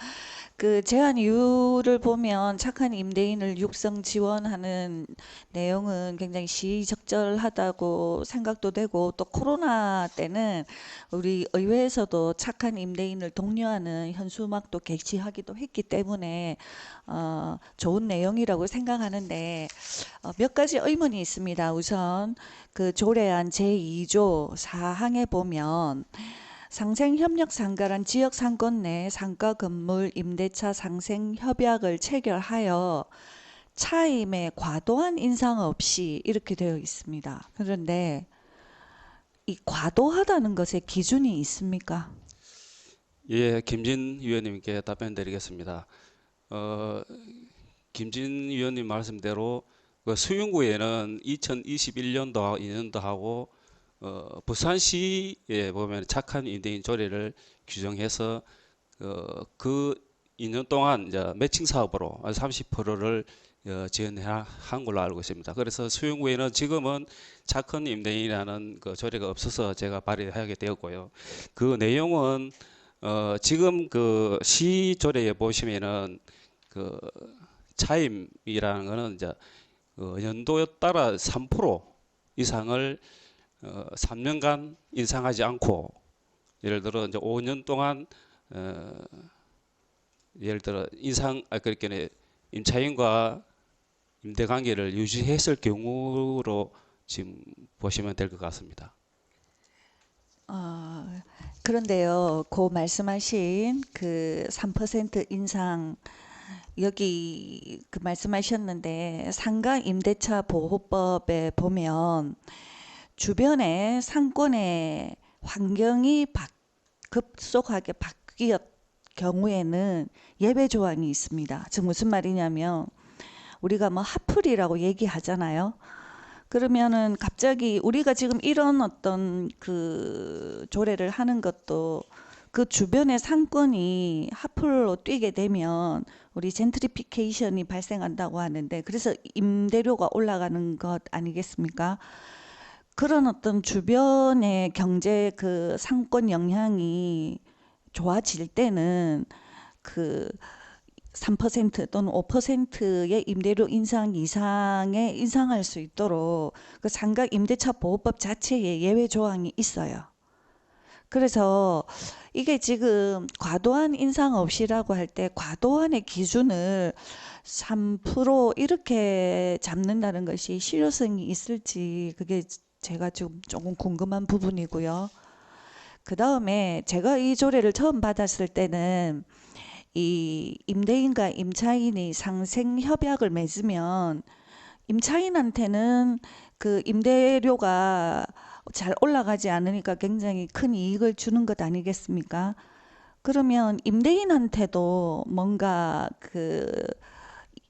그 제안 이유를 보면 착한 임대인을 육성 지원하는 내용은 굉장히 시의적절하다고 생각도 되고, 또 코로나 때는 우리 의회에서도 착한 임대인을 독려하는 현수막도 게시하기도 했기 때문에 좋은 내용이라고 생각하는데 몇 가지 의문이 있습니다. 우선 그 조례안 제2조 4항에 보면 상생협력상가란 지역상권 내 상가 건물 임대차 상생협약을 체결하여 차임에 과도한 인상 없이 이렇게 되어 있습니다. 그런데 이 과도하다는 것에 기준이 있습니까? 예, 김진 위원님께 답변드리겠습니다. 김진 위원님 말씀대로 그 수영구에는 2021년도 2년도하고 부산시에 보면 착한 임대인 조례를 규정해서 그 2년 동안 이제 매칭 사업으로 30%를 지원한 걸로 알고 있습니다. 그래서 수영구에는 지금은 착한 임대인이라는 그 조례가 없어서 제가 발의하게 되었고요. 그 내용은 지금 그 시 조례에 보시면은 그 차임이라는 거는 이제 연도에 따라 3% 이상을 3년간 인상하지 않고, 예를 들어 이제 5년 동안 예를 들어 그렇게 임차인과 임대 관계를 유지했을 경우로 지금 보시면 될 것 같습니다. 그런데요, 그 말씀하신 그 3% 인상 여기 그 말씀하셨는데 상가 임대차 보호법에 보면 주변의 상권의 환경이 급속하게 바뀌었 경우에는 예외 조항이 있습니다. 즉 무슨 말이냐면 우리가 뭐 핫플이라고 얘기하잖아요. 그러면은 갑자기 우리가 지금 이런 어떤 그 조례를 하는 것도 그 주변의 상권이 핫플로 뛰게 되면 우리 젠트리피케이션이 발생한다고 하는데, 그래서 임대료가 올라가는 것 아니겠습니까? 그런 어떤 주변의 경제 그 상권 영향이 좋아질 때는 그 3% 또는 5%의 임대료 인상 이상에 인상할 수 있도록 그 상가 임대차 보호법 자체에 예외 조항이 있어요. 그래서 이게 지금 과도한 인상 없이라고 할 때 과도한의 기준을 3% 이렇게 잡는다는 것이 실효성이 있을지 그게 제가 지금 조금 궁금한 부분이고요. 그 다음에 제가 이 조례를 처음 받았을 때는 이 임대인과 임차인이 상생협약을 맺으면 임차인한테는 그 임대료가 잘 올라가지 않으니까 굉장히 큰 이익을 주는 것 아니겠습니까? 그러면 임대인한테도 뭔가 그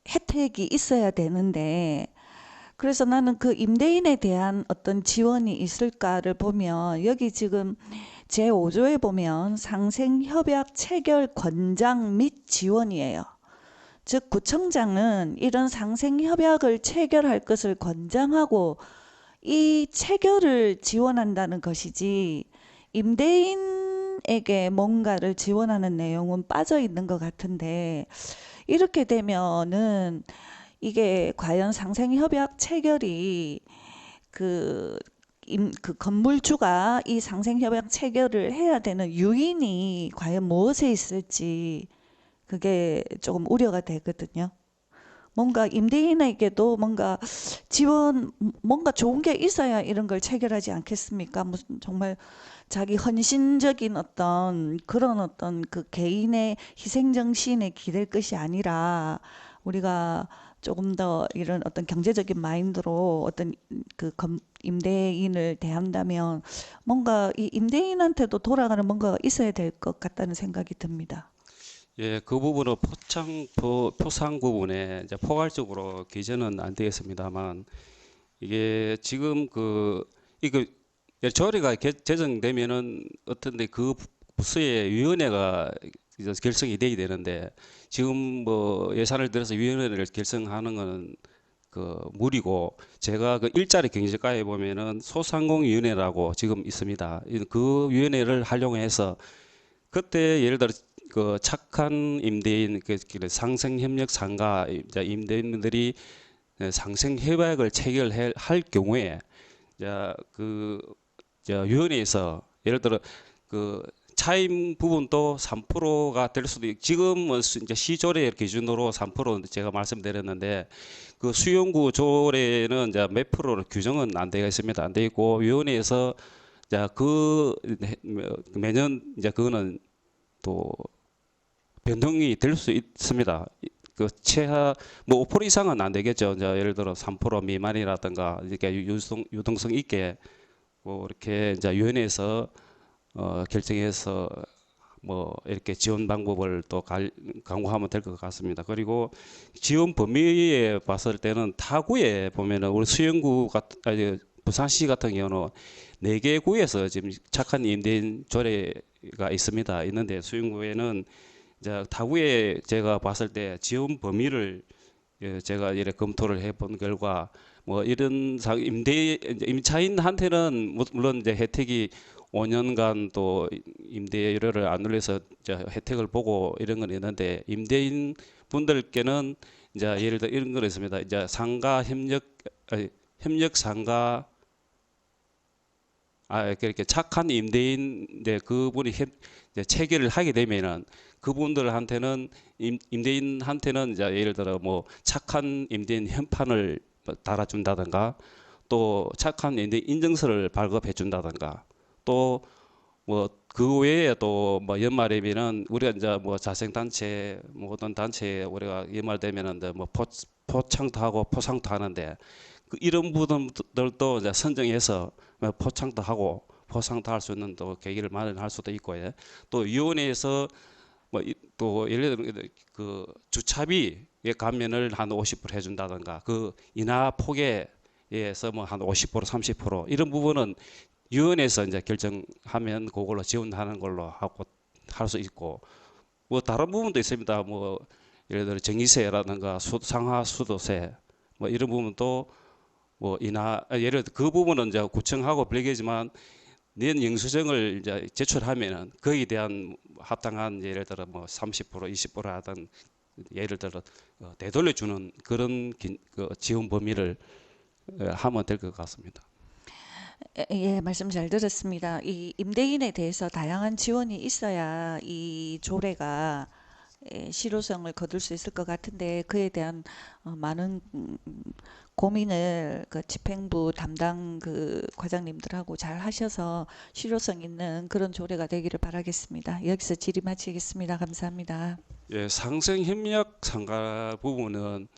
혜택이 있어야 되는데, 그래서 나는 그 임대인에 대한 어떤 지원이 있을까를 보면 여기 지금 제5조에 보면 상생협약 체결 권장 및 지원이에요. 즉 구청장은 이런 상생협약을 체결할 것을 권장하고 이 체결을 지원한다는 것이지 임대인에게 뭔가를 지원하는 내용은 빠져 있는 것 같은데, 이렇게 되면은 이게 과연 상생협약 체결이 그 건물주가 이 상생협약 체결을 해야 되는 유인이 과연 무엇에 있을지 그게 조금 우려가 되거든요. 뭔가 임대인에게도 뭔가 지원, 뭔가 좋은 게 있어야 이런 걸 체결하지 않겠습니까? 무슨 정말 자기 헌신적인 어떤 그런 어떤 그 개인의 희생 정신에 기댈 것이 아니라 우리가 조금 더 이런 어떤 경제적인 마인드로 어떤 임대인을 대한다면 뭔가 이 임대인한테도 돌아가는 뭔가가 있어야 될 것 같다는 생각이 듭니다. 예, 그 부분은 표상 부분에 이제 포괄적으로 개정은 안 되겠습니다만, 이게 지금 이거 조례가 제정되면은 어떤데 그 부서의 위원회가 이제 결성이 돼야 되는데, 지금 뭐 예산을 들어서 위원회를 결성하는 거는 무리고, 제가 그 일자리 경제과에 보면은 소상공위원회라고 지금 있습니다. 그 위원회를 활용해서 그때 예를 들어 그 착한 임대인, 상생협력 상가 임대인들이 상생협약을 체결할 경우에 위원회에서 예를 들어 그 차임 부분도 3%가 될 수도 있고, 지금은 이제 시조례 기준으로 3% 제가 말씀드렸는데, 그 수용구 조례는 이제 몇 프로로 규정은 안 되어 있습니다. 안 되어 있고, 위원회에서 매년 이제 그거는 또 변동이 될 수 있습니다. 그 최하 뭐 5% 이상은 안 되겠죠. 이제 예를 들어 3% 미만이라든가 이렇게 유동성 있게 뭐 이렇게 이제 위원회에서 결정해서 뭐 이렇게 지원 방법을 또 강구하면 될 것 같습니다. 그리고 지원 범위에 봤을 때는 타구에 보면은 우리 부산시 같은 경우는 4개 구에서 지금 착한 임대인 조례가 있는데 수용구에는 이제 타구에 제가 봤을 때 지원 범위를 제가 이렇게 검토를 해본 결과 뭐 이런 임차인한테는 물론 이제 혜택이 5년간 또 임대료를 안 올려서 혜택을 보고 이런 건 있는데, 임대인 분들께는 이제 예를 들어 이런 거 있습니다. 이제 협력 상가 그렇게 착한 임대인 그분이 이제 체결을 하게 되면은 그분들한테는 임대인한테는 이제 예를 들어 뭐 착한 임대인 현판을 달아준다든가, 또 착한 임대인 인증서를 발급해 준다든가, 또 뭐 그 외에 또 뭐 연말이면은 우리가 이제 뭐 자생단체 뭐 어떤 단체에 우리가 연말 되면은 뭐 포창도 하고 포상도 하는데, 이런 분들도 이제 선정해서 포창도 하고 포상도 할 수 있는 또 계기를 마련할 수도 있고, 또 위원회에서 뭐 또 예를 들어 그 주차비에 감면을 한 50% 해준다든가, 그 인하 폭에서 뭐 한 50% 30% 이런 부분은 위원회에서 이제 결정하면 그걸로 지원하는 걸로 하고 할 수 있고, 뭐 다른 부분도 있습니다. 뭐 예를 들어 전기세라든가 상하 수도세 뭐 이런 부분도 뭐 예를 들어 그 부분은 이제 구청하고 별개지만 낸 영수증을 이제 제출하면은 거기에 대한 합당한 예를 들어 뭐 30% 20% 하던 예를 들어 되돌려주는 그런 지원 범위를 하면 될 것 같습니다. 예, 말씀 잘 들었습니다. 이 임대인에 대해서 다양한 지원이 있어야 이 조례가 실효성을 거둘 수 있을 것 같은데, 그에 대한 많은 고민을 그 집행부 담당 그 과장님들하고 잘 하셔서 실효성 있는 그런 조례가 되기를 바라겠습니다. 여기서 질의 마치겠습니다. 감사합니다. 예, 상생협력 상가 부분은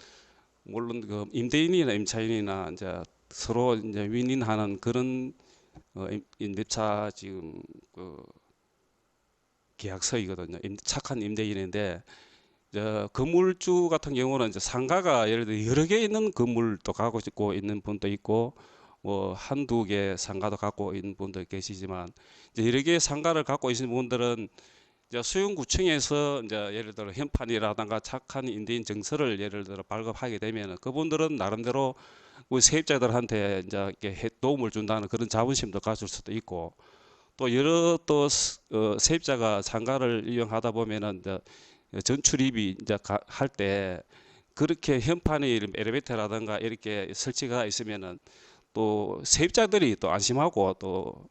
물론 그 임대인이나 임차인이나 이제 서로 이제 윈윈하는 그런 임대차 지금 그 계약서이거든요. 착한 임대인인데, 건물주 같은 경우는 이제 상가가 예를 들어 여러 개 있는 건물도 가고 있고 있는 분도 있고, 뭐 한두 개 상가도 갖고 있는 분들 계시지만 이제 여러 개의 상가를 갖고 계시는 분들은 이제 수영구청에서 이제 예를 들어 현판이라든가 착한 임대인 증서를 예를 들어 발급하게 되면 그분들은 나름대로 우리 세입자들한테 이제 이렇게 도움을 준다는 그런 자부심도 가질 수도 있고 또 여러 또 세입자가 상가를 이용하다 보면은 이제 전출입이 이제 할 때 그렇게 현판이 엘리베이터라든가 이렇게 설치가 있으면은 또 세입자들이 또 안심하고 또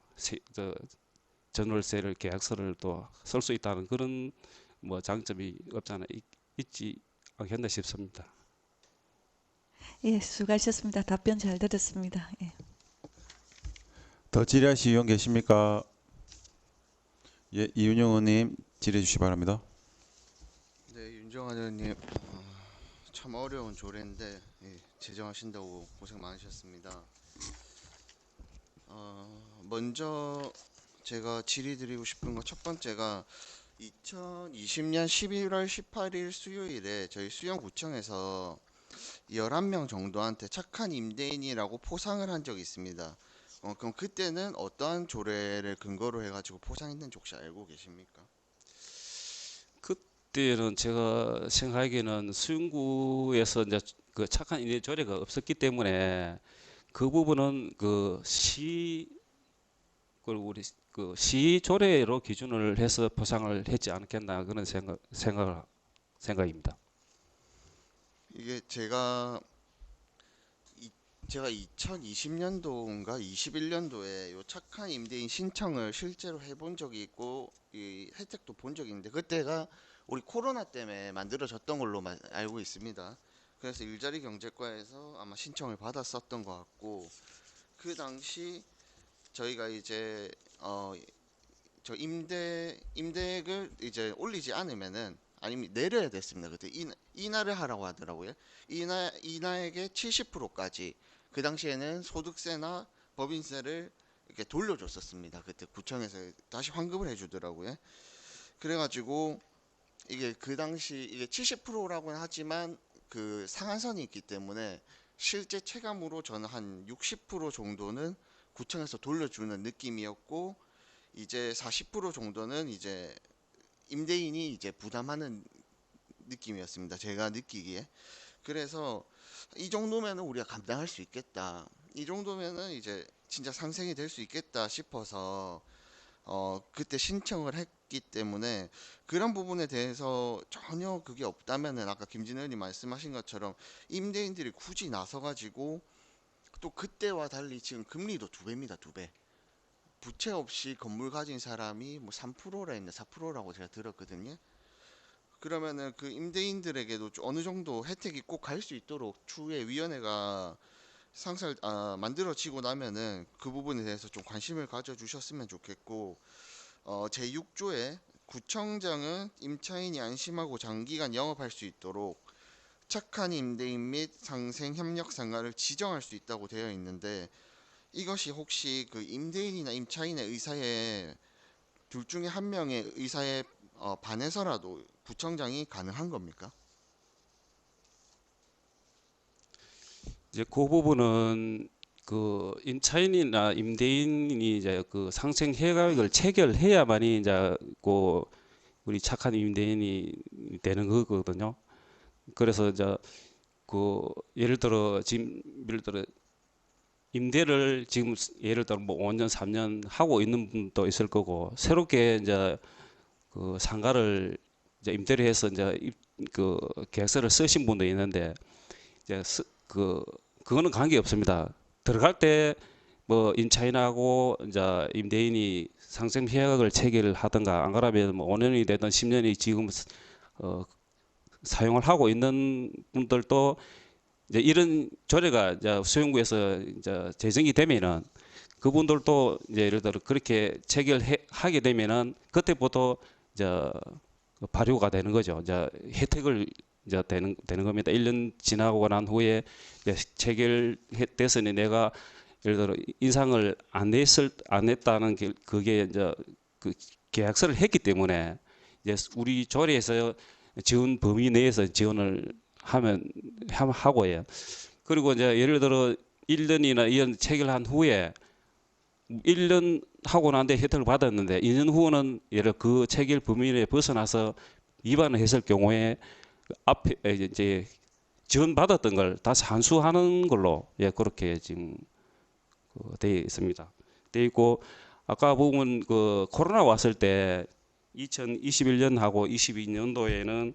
전월세를 계약서를 또 쓸 수 있다는 그런 뭐 장점이 없잖아 있지 않겠나 싶습니다. 예, 수고하셨습니다. 답변 잘 들었습니다. 예. 더 질의하실 의원 계십니까? 예, 이윤영 의원님 질의해 주시기 바랍니다. 네, 윤정환 의원님 참 어려운 조례인데 제정하신다고 고생 많으셨습니다. 먼저 제가 질의드리고 싶은 거 첫 번째가 2020년 11월 18일 수요일에 저희 수영구청에서 11명 정도한테 착한 임대인이라고 포상을 한 적이 있습니다. 그럼 그때는 어떠한 조례를 근거로 해가지고 포상했는지 혹시 알고 계십니까? 그때는 제가 생각하기에는 수영구에서 이제 그 착한 임대인 조례가 없었기 때문에 그 부분은 우리 그 시 조례로 기준을 해서 포상을 했지 않겠나 그런 생각입니다. 이게 제가 2020년도인가 21년도에 요 착한 임대인 신청을 실제로 해본 적이 있고 이 혜택도 본 적이 있는데 그때가 우리 코로나 때문에 만들어졌던 걸로 알고 있습니다. 그래서 일자리 경제과에서 아마 신청을 받았었던 것 같고 그 당시 저희가 이제 저 임대액을 이제 올리지 않으면은 아니면 내려야 됐습니다. 그때 인하를 하라고 하더라고요. 인하액의 70%까지 그 당시에는 소득세나 법인세를 이렇게 돌려줬었습니다. 그때 구청에서 다시 환급을 해주더라고요. 그래가지고 이게 그 당시 이게 70%라고는 하지만 그 상한선이 있기 때문에 실제 체감으로 저는 한 60% 정도는 구청에서 돌려주는 느낌이었고 이제 40% 정도는 이제 임대인이 이제 부담하는 느낌이었습니다. 제가 느끼기에. 그래서 이 정도면은 우리가 감당할 수 있겠다. 이 정도면은 이제 진짜 상생이 될 수 있겠다 싶어서 그때 신청을 했기 때문에 그런 부분에 대해서 전혀 그게 없다면은 아까 김진애 의원님 말씀하신 것처럼 임대인들이 굳이 나서가지고 또 그때와 달리 지금 금리도 2배입니다. 2배. 부채 없이 건물 가진 사람이 뭐 3%라 했나 4%라고 제가 들었거든요. 그러면은 그 임대인들에게도 어느 정도 혜택이 꼭 갈 수 있도록 추후에 위원회가 만들어지고 나면은 그 부분에 대해서 좀 관심을 가져주셨으면 좋겠고 제6조에 구청장은 임차인이 안심하고 장기간 영업할 수 있도록 착한 임대인 및 상생 협력 상가를 지정할 수 있다고 되어 있는데 이것이 혹시 그 임대인이나 임차인의 의사에 둘 중에 한 명의 의사에 반해서라도 구청장이 가능한 겁니까? 이제 그 부분은 그 임차인이나 임대인이 이제 그 상생 협약을 체결해야만이 이제 그 우리 착한 임대인이 되는 거거든요. 그래서 이제 그 예를 들어 임대를 지금 예를 들어 뭐 5년 3년 하고 있는 분도 있을 거고 새롭게 이제 그 상가를 이제 임대를 해서 이제 그 계약서를 쓰신 분도 있는데 이제 그거는 관계 없습니다. 들어갈 때 뭐 임차인하고 이제 임대인이 상생 협약을 체결을 하든가 안 그러면 뭐 5년이 되든 10년이 지금 사용을 하고 있는 분들도 이제 이런 조례가 이제 수용구에서 이제 제정이 되면은 그분들도 이제 예를 들어 그렇게 체결하게 되면은 그때부터 이제 발효가 되는 거죠. 이제 혜택을 이제 되는 겁니다. 1년 지나고 난 후에 이제 체결됐으니 내가 예를 들어 인상을 안 냈다는 그게 이제 그 계약서를 했기 때문에 이제 우리 조례에서 지원 범위 내에서 지원을 하고요. 그리고 이제 예를 들어 1년이나 2년 체결한 후에 1년 하고 난 뒤에 혜택을 받았는데 2년 후는 예를 그 체결 범위에 벗어나서 위반을 했을 경우에 앞에 이제 지원받았던 걸 다시 환수하는 걸로 예 그렇게 지금 되어 있습니다. 되어 있고 아까 보면 그 코로나 왔을 때 2021년하고 22년도에는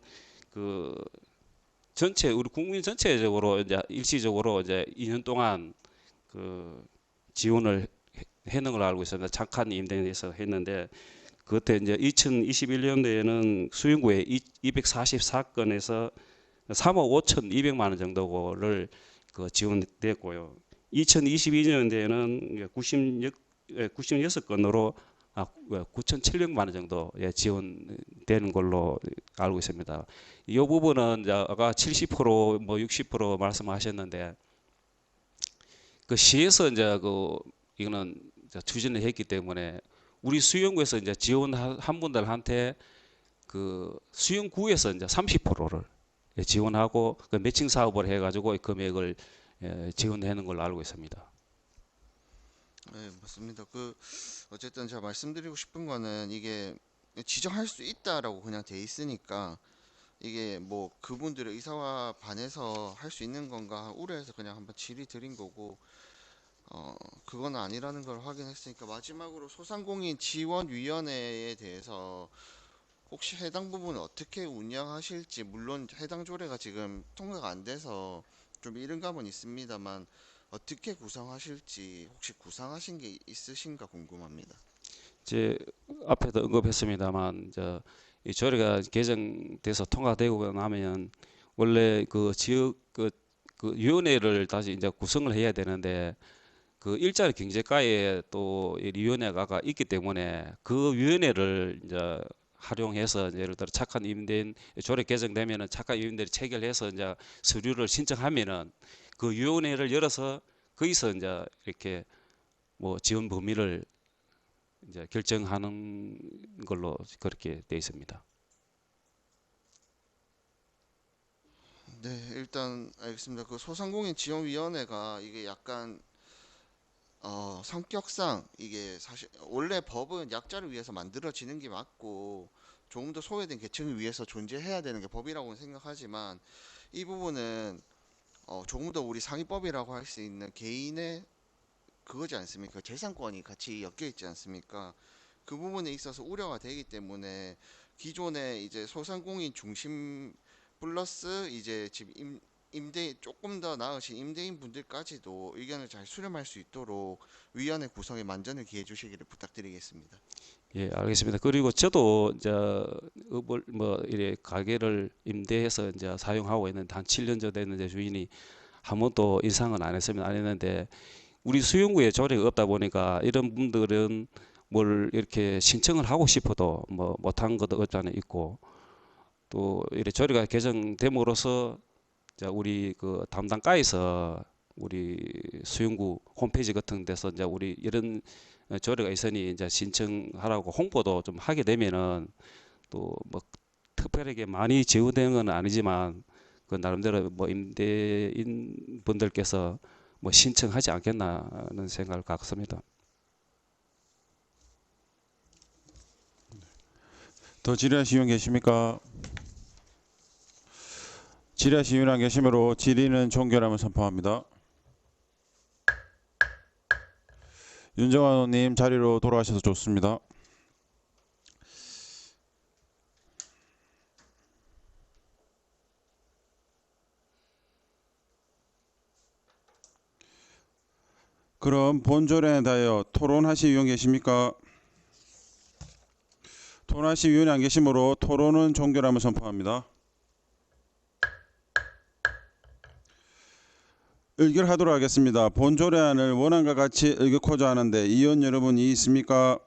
그 전체 우리 국민 전체적으로 이제 일시적으로 이제 2년 동안 그 지원을 해는 걸 알고 있습니다. 착한 임대에서 했는데 그때 이제 2021년도에는 수용구에 244건에서 3억 5,200만 원 정도를 그 지원됐고요. 2022년도에는 96건으로 9,700만 원 정도 지원되는 걸로 알고 있습니다. 이 부분은 이제 아까 70%뭐 60% 말씀하셨는데 그 시에서 이제 그 이거는 이제 추진을 했기 때문에 우리 수용구에서 이제 지원한 분들한테 그 수용구에서 이제 30%를 지원하고 그 매칭 사업을 해가지고 이 금액을 지원하는 걸로 알고 있습니다. 네, 맞습니다. 그 어쨌든 제가 말씀드리고 싶은 거는 이게 지정할 수 있다라고 그냥 돼 있으니까 이게 뭐 그분들의 의사와 반해서 할 수 있는 건가 우려해서 그냥 한번 질의 드린 거고 그건 아니라는 걸 확인했으니까 마지막으로 소상공인 지원위원회에 대해서 혹시 해당 부분을 어떻게 운영하실지 물론 해당 조례가 지금 통과가 안 돼서 좀 이른 감은 있습니다만 어떻게 구성하실지 혹시 구상하신 게 있으신가 궁금합니다. 제 앞에도 언급했습니다만 이 조례가 개정돼서 통과되고 나면 원래 그 지역 그 위원회를 다시 이제 구성을 해야 되는데 그 일자리 경제과에 또 이 위원회가 있기 때문에 그 위원회를 이제 활용해서 예를 들어 착한 임대인 조례 개정되면은 착한 임대인들이 체결해서 이제 서류를 신청하면은 그 위원회를 열어서 거기서 이제 이렇게 뭐 지원 범위를 이제 결정하는 걸로 그렇게 되어 있습니다. 네, 일단 알겠습니다. 그 소상공인 지원위원회가 이게 약간 성격상 이게 사실 원래 법은 약자를 위해서 만들어지는 게 맞고 조금 더 소외된 계층을 위해서 존재해야 되는 게 법이라고 생각하지만 이 부분은 조금 더 우리 상위법이라고 할 수 있는 개인의 그거지 않습니까? 재산권이 같이 엮여 있지 않습니까? 그 부분에 있어서 우려가 되기 때문에 기존의 이제 소상공인 중심 플러스 이제 집 임대 조금 더 나으신 임대인 분들까지도 의견을 잘 수렴할 수 있도록 위원회 구성에 만전을 기해 주시기를 부탁드리겠습니다. 예, 알겠습니다. 그리고 저도 이제 뭐 이래 가게를 임대해서 이제 사용하고 있는 한 7년 전 됐는데 주인이 한 번도 인상은 안 했는데 우리 수용구에 조례가 없다 보니까 이런 분들은 뭘 이렇게 신청을 하고 싶어도 뭐 못한 것도 없잖아요 있고 또 이래 조례가 개정됨으로써 자 우리 그 담당과에서 우리 수용구 홈페이지 같은 데서 이제 우리 이런 조례가 있으니 이제 신청하라고 홍보도 좀 하게 되면은 또 뭐 특별하게 많이 지원되는 건 아니지만 그 나름대로 뭐 임대인 분들께서 뭐 신청하지 않겠나는 생각을 갖습니다. 더 질의하실 의원 계십니까? 질의하실 의원 안 계시므로 질의는 종결함을 선포합니다. 윤정환 의원님 자리로 돌아가셔서 좋습니다. 그럼 본조례에 대하여 토론하실 의원 계십니까? 토론하실 의원이 안 계시므로 토론은 종결함을 선포합니다. 의결하도록 하겠습니다. 본조례안을 원안과 같이 의결코자 하는데 의원 여러분 이의 있습니까?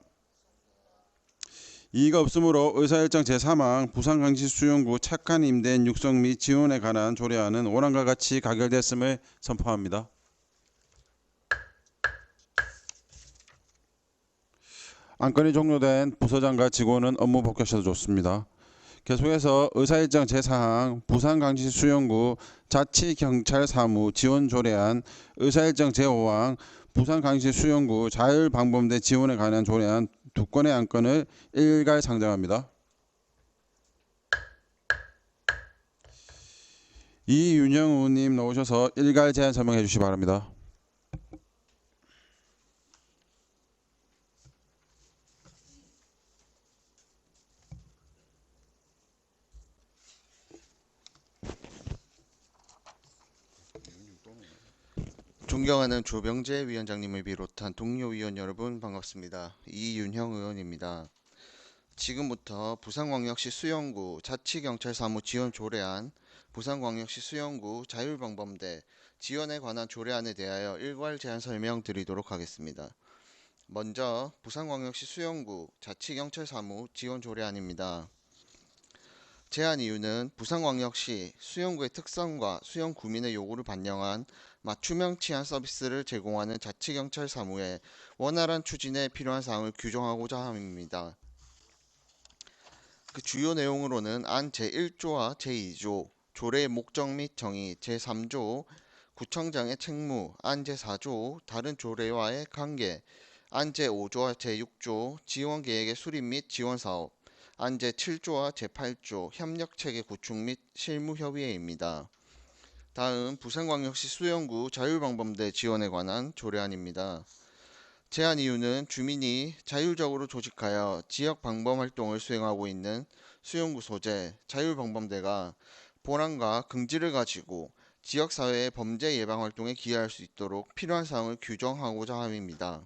이의가 없으므로 의사일정 제3항 부산광역시 수용구 착한 임대인 육성 및 지원에 관한 조례안은 원안과 같이 가결됐음을 선포합니다. 안건이 종료된 부서장과 직원은 업무 복귀하셔도 좋습니다. 계속해서 의사일정 제4항 부산광역시 수영구 자치경찰사무 지원 조례안, 의사일정 제5항 부산광역시 수영구 자율방범대 지원에 관한 조례안 두 건의 안건을 일괄 상정합니다. 이윤영 의원님 나오셔서 일괄 제안 설명해 주시기 바랍니다. 존경하는 조병재 위원장님을 비롯한 동료 위원 여러분 반갑습니다. 이윤형 의원입니다. 지금부터 부산광역시 수영구 자치경찰사무 지원 조례안, 부산광역시 수영구 자율방범대 지원에 관한 조례안에 대하여 일괄 제안 설명드리도록 하겠습니다. 먼저 부산광역시 수영구 자치경찰사무 지원 조례안입니다. 제안 이유는 부산광역시 수영구의 특성과 수영 구민의 요구를 반영한 맞춤형 치안 서비스를 제공하는 자치경찰 사무의 원활한 추진에 필요한 사항을 규정하고자 함입니다. 그 주요 내용으로는 안 제1조와 제2조, 조례의 목적 및 정의, 제3조, 구청장의 책무, 안 제4조, 다른 조례와의 관계, 안 제5조와 제6조, 지원계획의 수립 및 지원사업, 안 제7조와 제8조, 협력체계 구축 및 실무협의회입니다. 다음 부산광역시 수영구 자율방범대 지원에 관한 조례안입니다. 제안 이유는 주민이 자율적으로 조직하여 지역 방범 활동을 수행하고 있는 수영구 소재 자율방범대가 보람과 긍지를 가지고 지역사회의 범죄 예방 활동에 기여할 수 있도록 필요한 사항을 규정하고자 함입니다.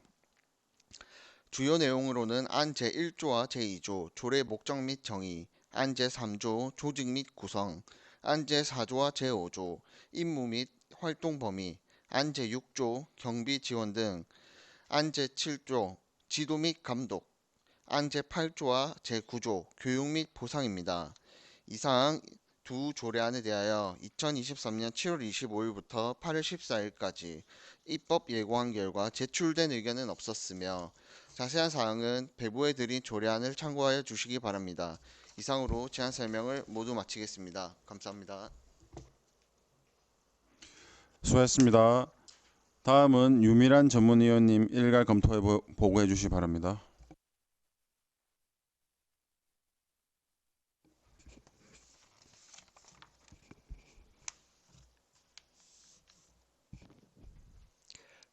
주요 내용으로는 안 제1조와 제2조 조례 목적 및 정의, 안 제3조 조직 및 구성, 안 제4조와 제5조 임무 및 활동 범위, 안 제6조 경비 지원 등, 안 제7조 지도 및 감독, 안 제8조와 제9조 교육 및 보상입니다. 이상 두 조례안에 대하여 2023년 7월 25일부터 8월 14일까지 입법 예고한 결과 제출된 의견은 없었으며 자세한 사항은 배부해 드린 조례안을 참고하여 주시기 바랍니다. 이상으로 제안 설명을 모두 마치겠습니다. 감사합니다. 수고하셨습니다. 다음은 유미란 전문위원님 일괄 검토해 보고해 주시기 바랍니다.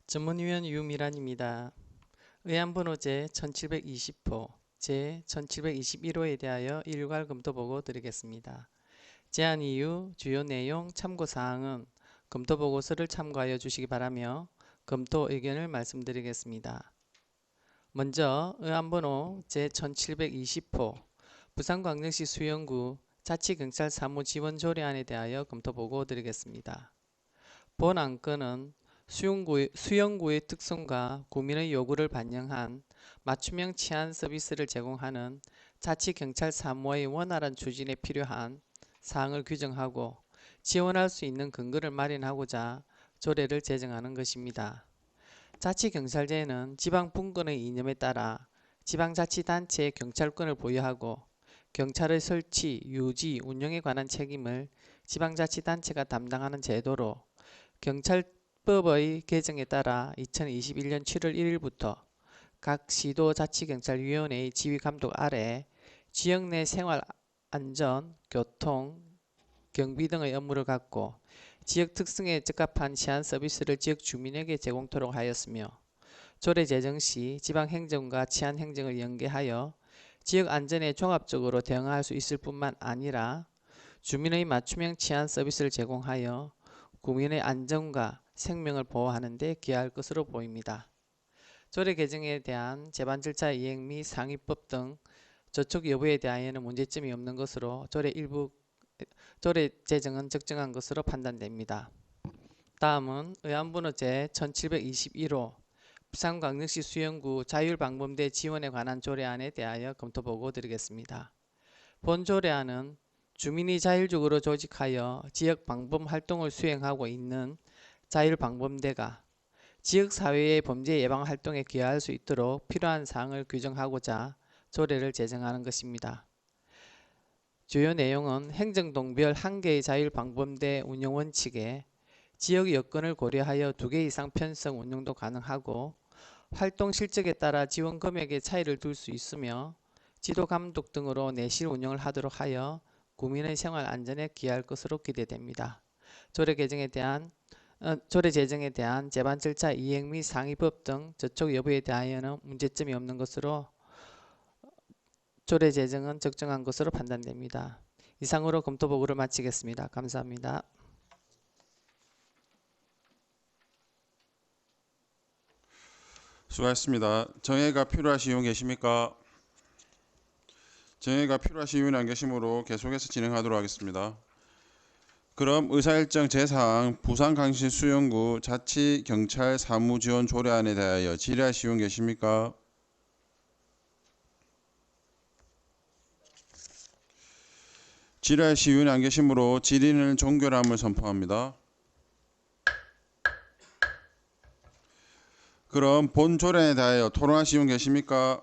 전문위원 유미란입니다. 의안번호 제1720호, 제1721호에 대하여 일괄 검토 보고 드리겠습니다. 제안 이유, 주요 내용, 참고사항은 검토 보고서를 참고하여 주시기 바라며 검토 의견을 말씀드리겠습니다. 먼저 의안번호 제1720호 부산광역시 수영구 자치경찰 사무 지원 조례안에 대하여 검토 보고 드리겠습니다. 본 안건은 수영구의 특성과 구민의 요구를 반영한 맞춤형 치안 서비스를 제공하는 자치경찰 사무의 원활한 추진에 필요한 사항을 규정하고 지원할 수 있는 근거를 마련하고자 조례를 제정하는 것입니다. 자치경찰제는 지방분권의 이념에 따라 지방자치단체에 경찰권을 부여하고 경찰의 설치, 유지, 운영에 관한 책임을 지방자치단체가 담당하는 제도로 경찰법의 개정에 따라 2021년 7월 1일부터 각 시도자치경찰위원회의 지휘감독 아래 지역 내 생활 안전, 교통, 경비 등의 업무를 갖고 지역 특성에 적합한 치안 서비스를 지역 주민에게 제공토록 하였으며 조례 제정 시 지방행정과 치안행정을 연계하여 지역 안전에 종합적으로 대응할 수 있을 뿐만 아니라 주민의 맞춤형 치안 서비스를 제공하여 국민의 안전과 생명을 보호하는 데 기여할 것으로 보입니다. 조례 개정에 대한 제반 절차 이행 및 상위법 등 저촉 여부에 대하여는 문제점이 없는 것으로 조례 제정은 적정한 것으로 판단됩니다. 다음은 의안번호 제1721호 부산광역시 수영구 자율방범대 지원에 관한 조례안에 대하여 검토보고 드리겠습니다. 본 조례안은 주민이 자율적으로 조직하여 지역 방범 활동을 수행하고 있는 자율방범대가 지역사회의 범죄 예방 활동에 기여할 수 있도록 필요한 사항을 규정하고자 조례를 제정하는 것입니다. 주요 내용은 행정동별 1개의 자율방범대 운영 원칙에 지역 여건을 고려하여 2개 이상 편성 운영도 가능하고 활동 실적에 따라 지원 금액의 차이를 둘 수 있으며 지도 감독 등으로 내실 운영을 하도록 하여 국민의 생활 안전에 기여할 것으로 기대됩니다. 조례 제정에 대한 제반 절차 이행 및 상위법 등 저촉 여부에 대하여는 문제점이 없는 것으로 조례 제정은 적정한 것으로 판단됩니다. 이상으로 검토 보고를 마치겠습니다. 감사합니다. 수고하셨습니다. 정해가 필요하신 의원 계십니까? 정해가 필요하신 의원이 안 계시므로 계속해서 진행하도록 하겠습니다. 그럼 의사일정 제사항 부산광역시 수영구 자치경찰 사무지원 조례안에 대하여 질의하신 의원 계십니까? 질의하신 의원이 안 계시므로 질의는 종결함을 선포합니다. 그럼 본 조례에 대하여 토론하신 의원 계십니까?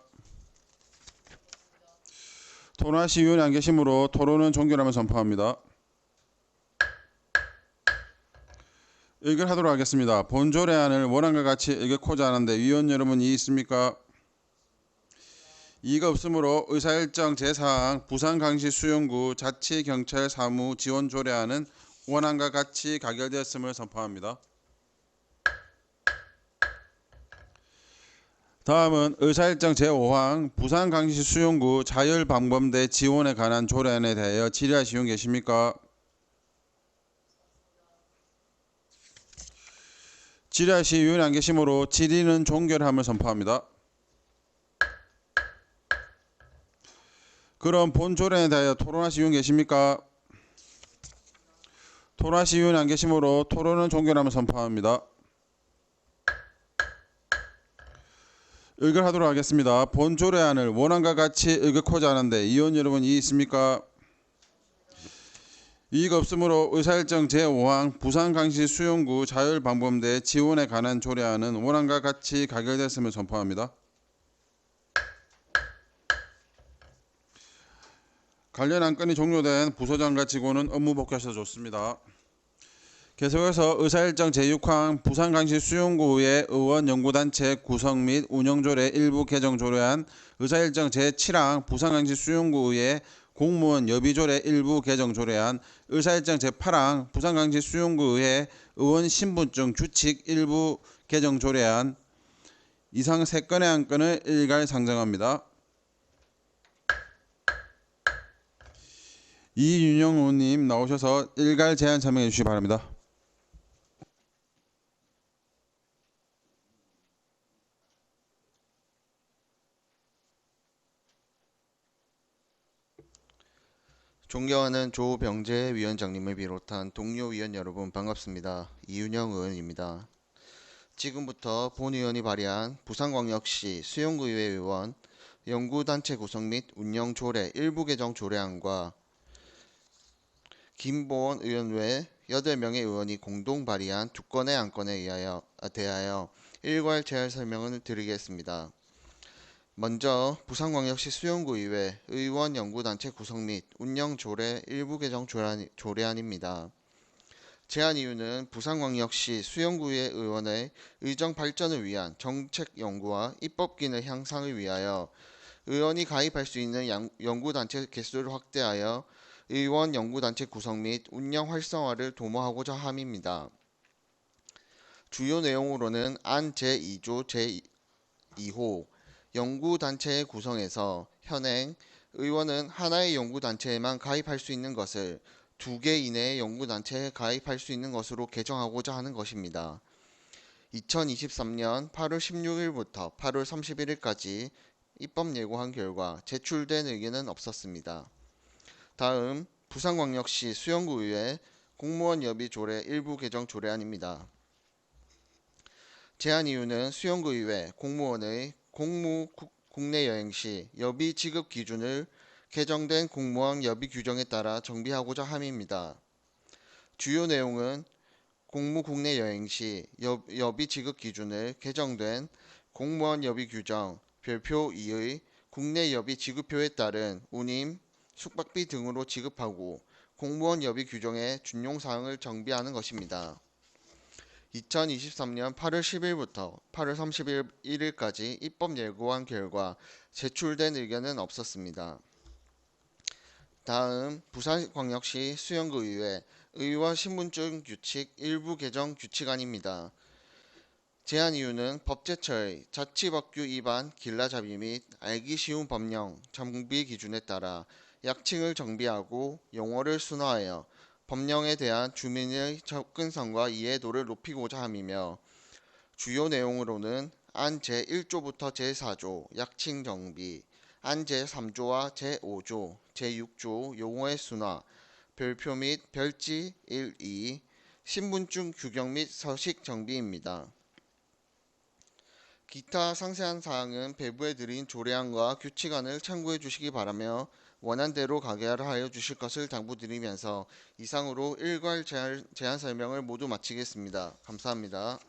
토론하신 의원이 안 계시므로 토론은 종결함을 선포합니다. 의결하도록 하겠습니다. 본 조례안을 원안과 같이 의결코자 하는데 위원 여러분 이의 있습니까? 이의가 없으므로 의사일정 제사항 부산광역시 수영구 자치경찰 사무 지원 조례안은 원안과 같이 가결되었음을 선포합니다. 다음은 의사일정 제5항 부산광역시 수영구 자율방범대 지원에 관한 조례안에 대하여 질의하신 의원 계십니까? 질의하신 의원이 안 계시므로 질의는 종결함을 선포합니다. 그럼 본 조례에 대하여 토론하신 의원 계십니까? 토론하신 의원이 안 계시므로 토론은 종결함을 선포합니다. 의결하도록 하겠습니다. 본 조례안을 원안과 같이 의결코자 하는데 의원 여러분 이의 있습니까? 이의가 없으므로 의사일정 제5항 부산광역시 수영구 자율방범대 지원에 관한 조례안은 원안과 같이 가결됐음을 선포합니다. 관련 안건이 종료된 부서장과 직원은 업무 복귀하셔도 좋습니다. 계속해서 의사일정 제6항 부산광역시 수영구의 의원 연구단체 구성 및 운영조례 일부 개정 조례안 의사일정 제7항 부산광역시 수영구의 공무원 여비조례 일부 개정 조례안 의사일정 제8항 부산광역시 수영구의 의원 신분증 규칙 일부 개정 조례안 이상 3건의 안건을 일괄 상정합니다. 이윤영 의원님 나오셔서 일괄 제안 설명해 주시기 바랍니다. 존경하는 조병재 위원장님을 비롯한 동료 위원 여러분 반갑습니다. 이윤영 의원입니다. 지금부터 본 의원이 발의한 부산광역시 수영구의회 의원 연구단체 구성 및 운영 조례 일부 개정 조례안과 김보원 의원 외 8명의 의원이 공동 발의한 2건의 안건에 대하여 일괄 제안 설명을 드리겠습니다. 먼저 부산광역시 수영구의회 의원 연구단체 구성 및 운영 조례 일부 개정 조례안입니다. 제안 이유는 부산광역시 수영구의 의원의 의정 발전을 위한 정책 연구와 입법 기능 향상을 위하여 의원이 가입할 수 있는 연구단체 개수를 확대하여 의원 연구단체 구성 및 운영 활성화를 도모하고자 함입니다. 주요 내용으로는 안 제2조 제2호 연구단체의 구성에서 현행 의원은 하나의 연구단체에만 가입할 수 있는 것을 2개 이내의 연구단체에 가입할 수 있는 것으로 개정하고자 하는 것입니다. 2023년 8월 16일부터 8월 31일까지 입법 예고한 결과 제출된 의견은 없었습니다. 다음 부산광역시 수영구의회 공무원 여비 조례 일부 개정 조례안입니다. 제안 이유는 수영구의회 공무원의 공무 국내 여행 시 여비 지급 기준을 개정된 공무원 여비 규정에 따라 정비하고자 함입니다. 주요 내용은 공무 국내 여행 시 여비 지급 기준을 개정된 공무원 여비 규정 별표 2의 국내 여비 지급표에 따른 운임, 숙박비 등으로 지급하고 공무원 여비 규정의 준용 사항을 정비하는 것입니다. 2023년 8월 10일부터 8월 31일까지 입법 예고한 결과 제출된 의견은 없었습니다. 다음 부산광역시 수영구의회 의원 신분증 규칙 일부 개정 규칙안입니다. 제안 이유는 법제처의 자치법규 위반, 길라잡이 및 알기 쉬운 법령 정비 기준에 따라 약칭을 정비하고 용어를 순화하여 법령에 대한 주민의 접근성과 이해도를 높이고자 함이며, 주요 내용으로는 안 제1조부터 제4조 약칭 정비, 안 제3조와 제5조, 제6조 용어의 순화, 별표 및 별지 1, 2, 신분증 규격 및 서식 정비입니다. 기타 상세한 사항은 배부해 드린 조례안과 규칙안을 참고해 주시기 바라며 원안대로 가결하여 주실 것을 당부드리면서 이상으로 일괄 제안 설명을 모두 마치겠습니다. 감사합니다.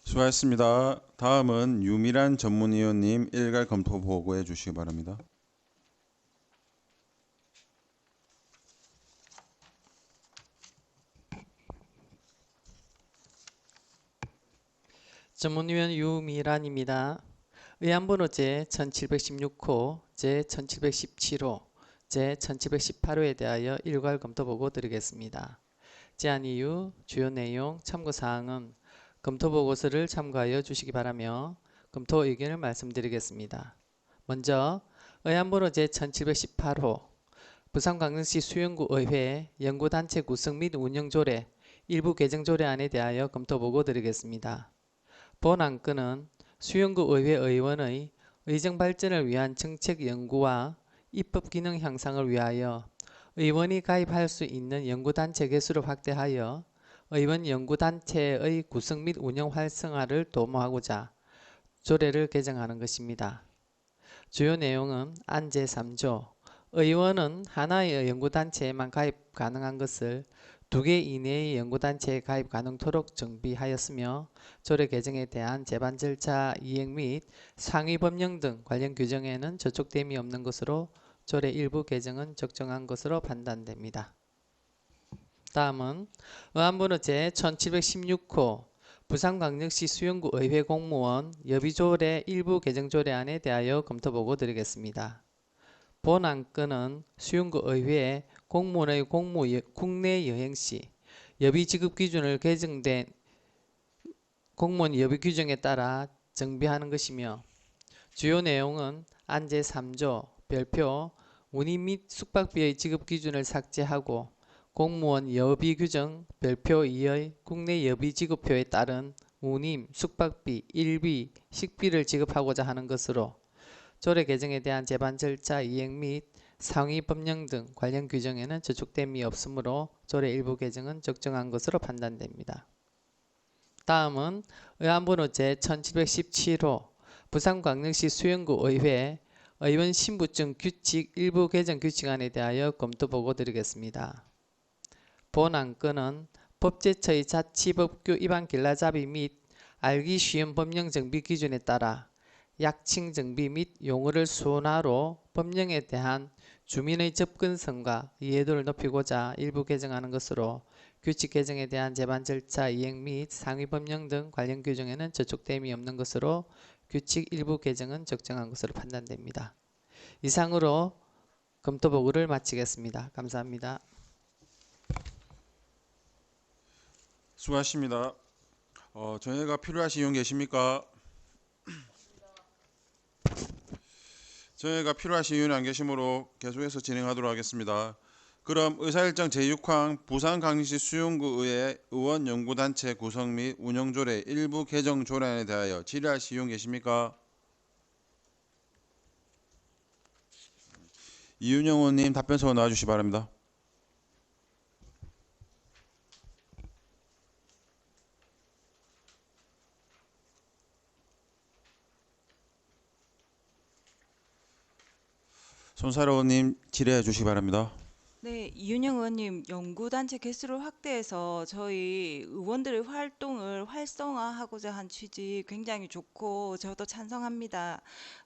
수고하셨습니다. 다음은 유미란 전문위원님 일괄 검토 보고해 주시기 바랍니다. 전문위원 유미란입니다. 의안번호 제1716호, 제1717호, 제1718호에 대하여 일괄 검토 보고 드리겠습니다. 제안 이유, 주요 내용, 참고사항은 검토보고서를 참고하여 주시기 바라며 검토 의견을 말씀드리겠습니다. 먼저 의안번호 제1718호 부산광역시 수영구의회 연구단체 구성 및 운영조례 일부 개정조례안에 대하여 검토보고 드리겠습니다. 본 안건은 수영구의회 의원의 의정발전을 위한 정책 연구와 입법 기능 향상을 위하여 의원이 가입할 수 있는 연구단체 개수를 확대하여 의원 연구단체의 구성 및 운영 활성화를 도모하고자 조례를 개정하는 것입니다. 주요 내용은 안 제3조 의원은 하나의 연구단체에만 가입 가능한 것을 2개 이내의 연구단체에 가입 가능토록 정비하였으며, 조례 개정에 대한 제반 절차 이행 및 상위 법령 등 관련 규정에는 저촉됨이 없는 것으로 조례 일부 개정은 적정한 것으로 판단됩니다. 다음은 의안번호 제1716호 부산광역시 수영구의회 공무원 여비조례 일부 개정조례안에 대하여 검토보고 드리겠습니다. 본 안건은 수영구의회에 공무원의 국내 여행 시 여비 지급 기준을 개정된 공무원 여비 규정에 따라 정비하는 것이며, 주요 내용은 안 제3조 별표 운임 및 숙박비의 지급 기준을 삭제하고 공무원 여비 규정 별표 2의 국내 여비 지급표에 따른 운임, 숙박비, 일비, 식비를 지급하고자 하는 것으로 조례 개정에 대한 제반 절차 이행 및 상위 법령 등 관련 규정에는 저촉됨이 없으므로 조례 일부 개정은 적정한 것으로 판단됩니다. 다음은 의안번호 제1717호 부산광역시 수영구의회 의원 신분증 규칙 일부 개정 규칙안에 대하여 검토보고 드리겠습니다. 본 안건은 법제처의 자치법규 위반 길라잡이 및 알기 쉬운 법령 정비 기준에 따라 약칭 정비 및 용어를 순화로 법령에 대한 주민의 접근성과 이해도를 높이고자 일부 개정하는 것으로 규칙 개정에 대한 제반 절차 이행 및 상위 법령 등 관련 규정에는 저촉됨이 없는 것으로 규칙 일부 개정은 적정한 것으로 판단됩니다. 이상으로 검토 보고를 마치겠습니다. 감사합니다. 수고하십니다. 정혜가 필요하신 이용 계십니까? 정혜가 필요하신 이용이 안 계시므로 계속해서 진행하도록 하겠습니다. 그럼 의사일정 제6항 부산광역시 수영구의회 의원연구단체 구성 및 운영조례 일부 개정 조례안에 대하여 질의하실 이용 계십니까? 이윤영 의원님 답변서 나와주시기 바랍니다. 손사로 의원님 질의해 주시기 바랍니다. 네, 이윤영 의원님 연구단체 개수를 확대해서 저희 의원들의 활동을 활성화하고자 한 취지 굉장히 좋고 저도 찬성합니다.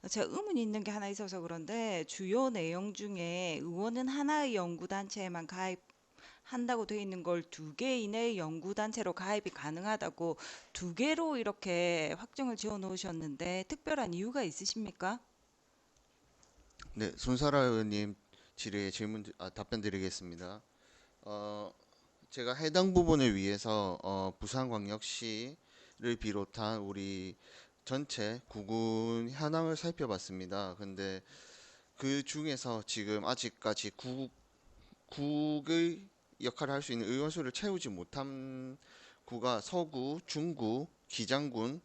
제가 의문이 있는 게 하나 있어서 그런데 주요 내용 중에 의원은 하나의 연구단체에만 가입한다고 되어 있는 걸 2개 이내의 연구단체로 가입이 가능하다고 2개로 이렇게 확정을 지어 놓으셨는데 특별한 이유가 있으십니까? 네, 손사라 의원님 질의에 답변 드리겠습니다. 제가 해당 부분을 위해서 부산광역시를 비롯한 우리 전체 구군 현황을 살펴봤습니다. 근데 그 중에서 지금 아직까지 국의 역할을 할 수 있는 의원 수를 채우지 못한 구가 서구, 중구, 기장군,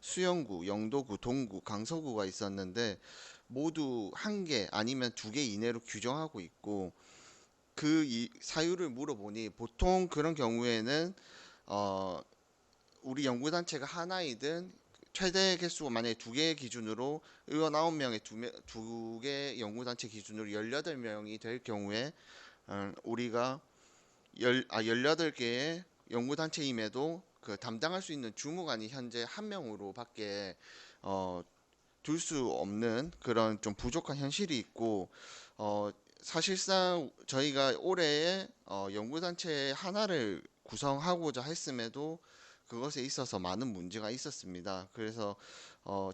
수영구, 영도구, 동구, 강서구가 있었는데 모두 1개 아니면 2개 이내로 규정하고 있고 그 사유를 물어보니 보통 그런 경우에는 우리 연구단체가 하나이든 최대 개수가 만약에 2개 기준으로 의원 9명에 2개 연구단체 기준으로 18명이 될 경우에 우리가 18개의 연구단체임에도 그 담당할 수 있는 주무관이 현재 1명으로밖에 둘 수 없는 그런 좀 부족한 현실이 있고 사실상 저희가 올해에 연구단체 하나를 구성하고자 했음에도 그것에 있어서 많은 문제가 있었습니다. 그래서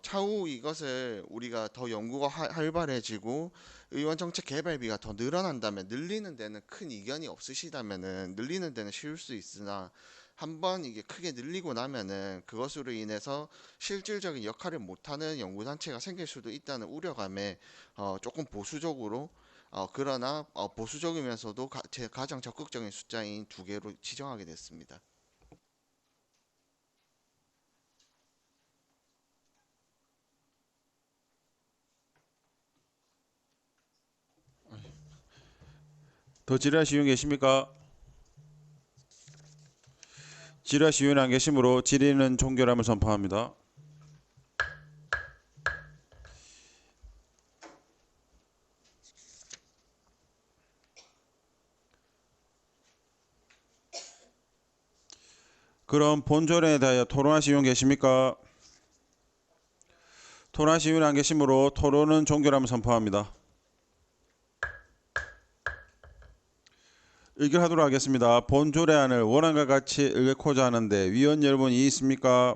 차후 이것을 우리가 더 연구가 활발해지고 의원 정책 개발비가 더 늘어난다면 늘리는 데는 큰 이견이 없으시다면은 늘리는 데는 쉬울 수 있으나 한번 이게 크게 늘리고 나면은 그것으로 인해서 실질적인 역할을 못하는 연구단체가 생길 수도 있다는 우려감에 조금 보수적으로 그러나 보수적이면서도 제 가장 적극적인 숫자인 2개로 지정하게 됐습니다. 더 질의하실 의원 계십니까? 질의하실 의원이 안 계시므로 질의는 종결함을 선포합니다. 그럼 본조례에 대하여 토론하실 의원 계십니까? 토론하실 의원이 안 계시므로 토론은 종결함을 선포합니다. 의결하도록 하겠습니다. 본조례안을 원안과 같이 의결코자 하는데 위원 여러분 이의 있습니까?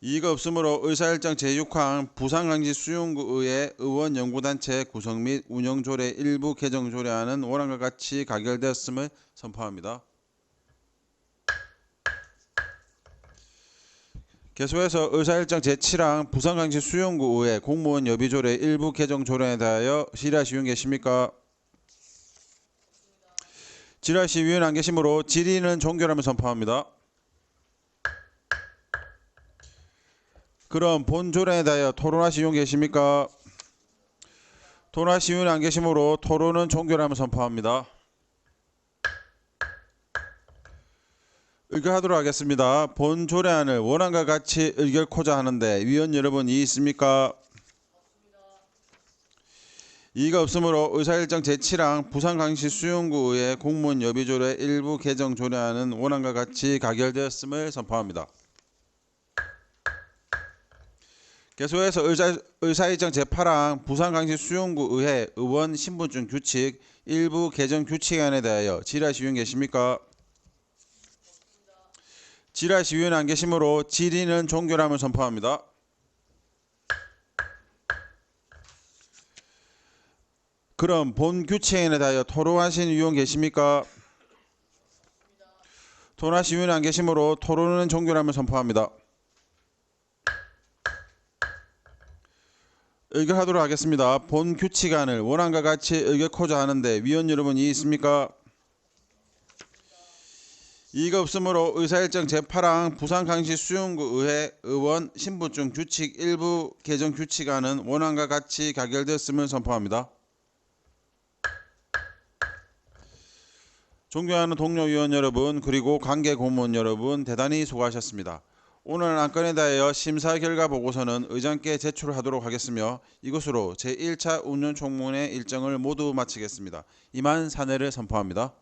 이의가 없으므로 의사일정 제6항 부산광역시 수용구의회 의원연구단체 구성 및 운영조례 일부 개정조례안은 원안과 같이 가결되었음을 선포합니다. 계속해서 의사일정 제7항 부산광역시 수용구의회 공무원 여비조례 일부 개정조례에 대하여 질의하실 의원 계십니까? 질의하실 위원 안 계시므로 질의는 종결함을 선포합니다. 그럼 본조례에 대하여 토론하실 의원 계십니까? 토론하실 의원 안 계시므로 토론은 종결함을 선포합니다. 의결하도록 하겠습니다. 본조례안을 원안과 같이 의결코자 하는데 위원 여러분 이의 있습니까? 이의가 없으므로 의사일정 제7항 부산광역시 수용구의회 공무원 여비조례 일부 개정 조례안은 원안과 같이 가결되었음을 선포합니다. 계속해서 의사일정 제8항 부산광역시 수용구의회 의원 신분증 규칙 일부 개정 규칙안에 대하여 질의하실 의원 계십니까? 질의하실 의원 안 계시므로 질의는 종결함을 선포합니다. 그럼 본 규칙안에 대하여 토론하신 의원 계십니까? 토론하신 의원 안 계시므로 토론은 종결함을 선포합니다. 의결하도록 하겠습니다. 본 규칙안을 원안과 같이 의결코자 하는데 위원 여러분 이의 있습니까? 이의가 없으므로 의사일정 제8항 부산광역시 수용구의회 의원 신분증 규칙 일부 개정 규칙안은 원안과 같이 가결되었음을 선포합니다. 존경하는 동료 의원 여러분 그리고 관계 공무원 여러분 대단히 수고하셨습니다. 오늘 안건에 대하여 심사 결과 보고서는 의장께 제출하도록 하겠으며 이것으로 제1차 운영 총무의 일정을 모두 마치겠습니다. 이만 사내를 선포합니다.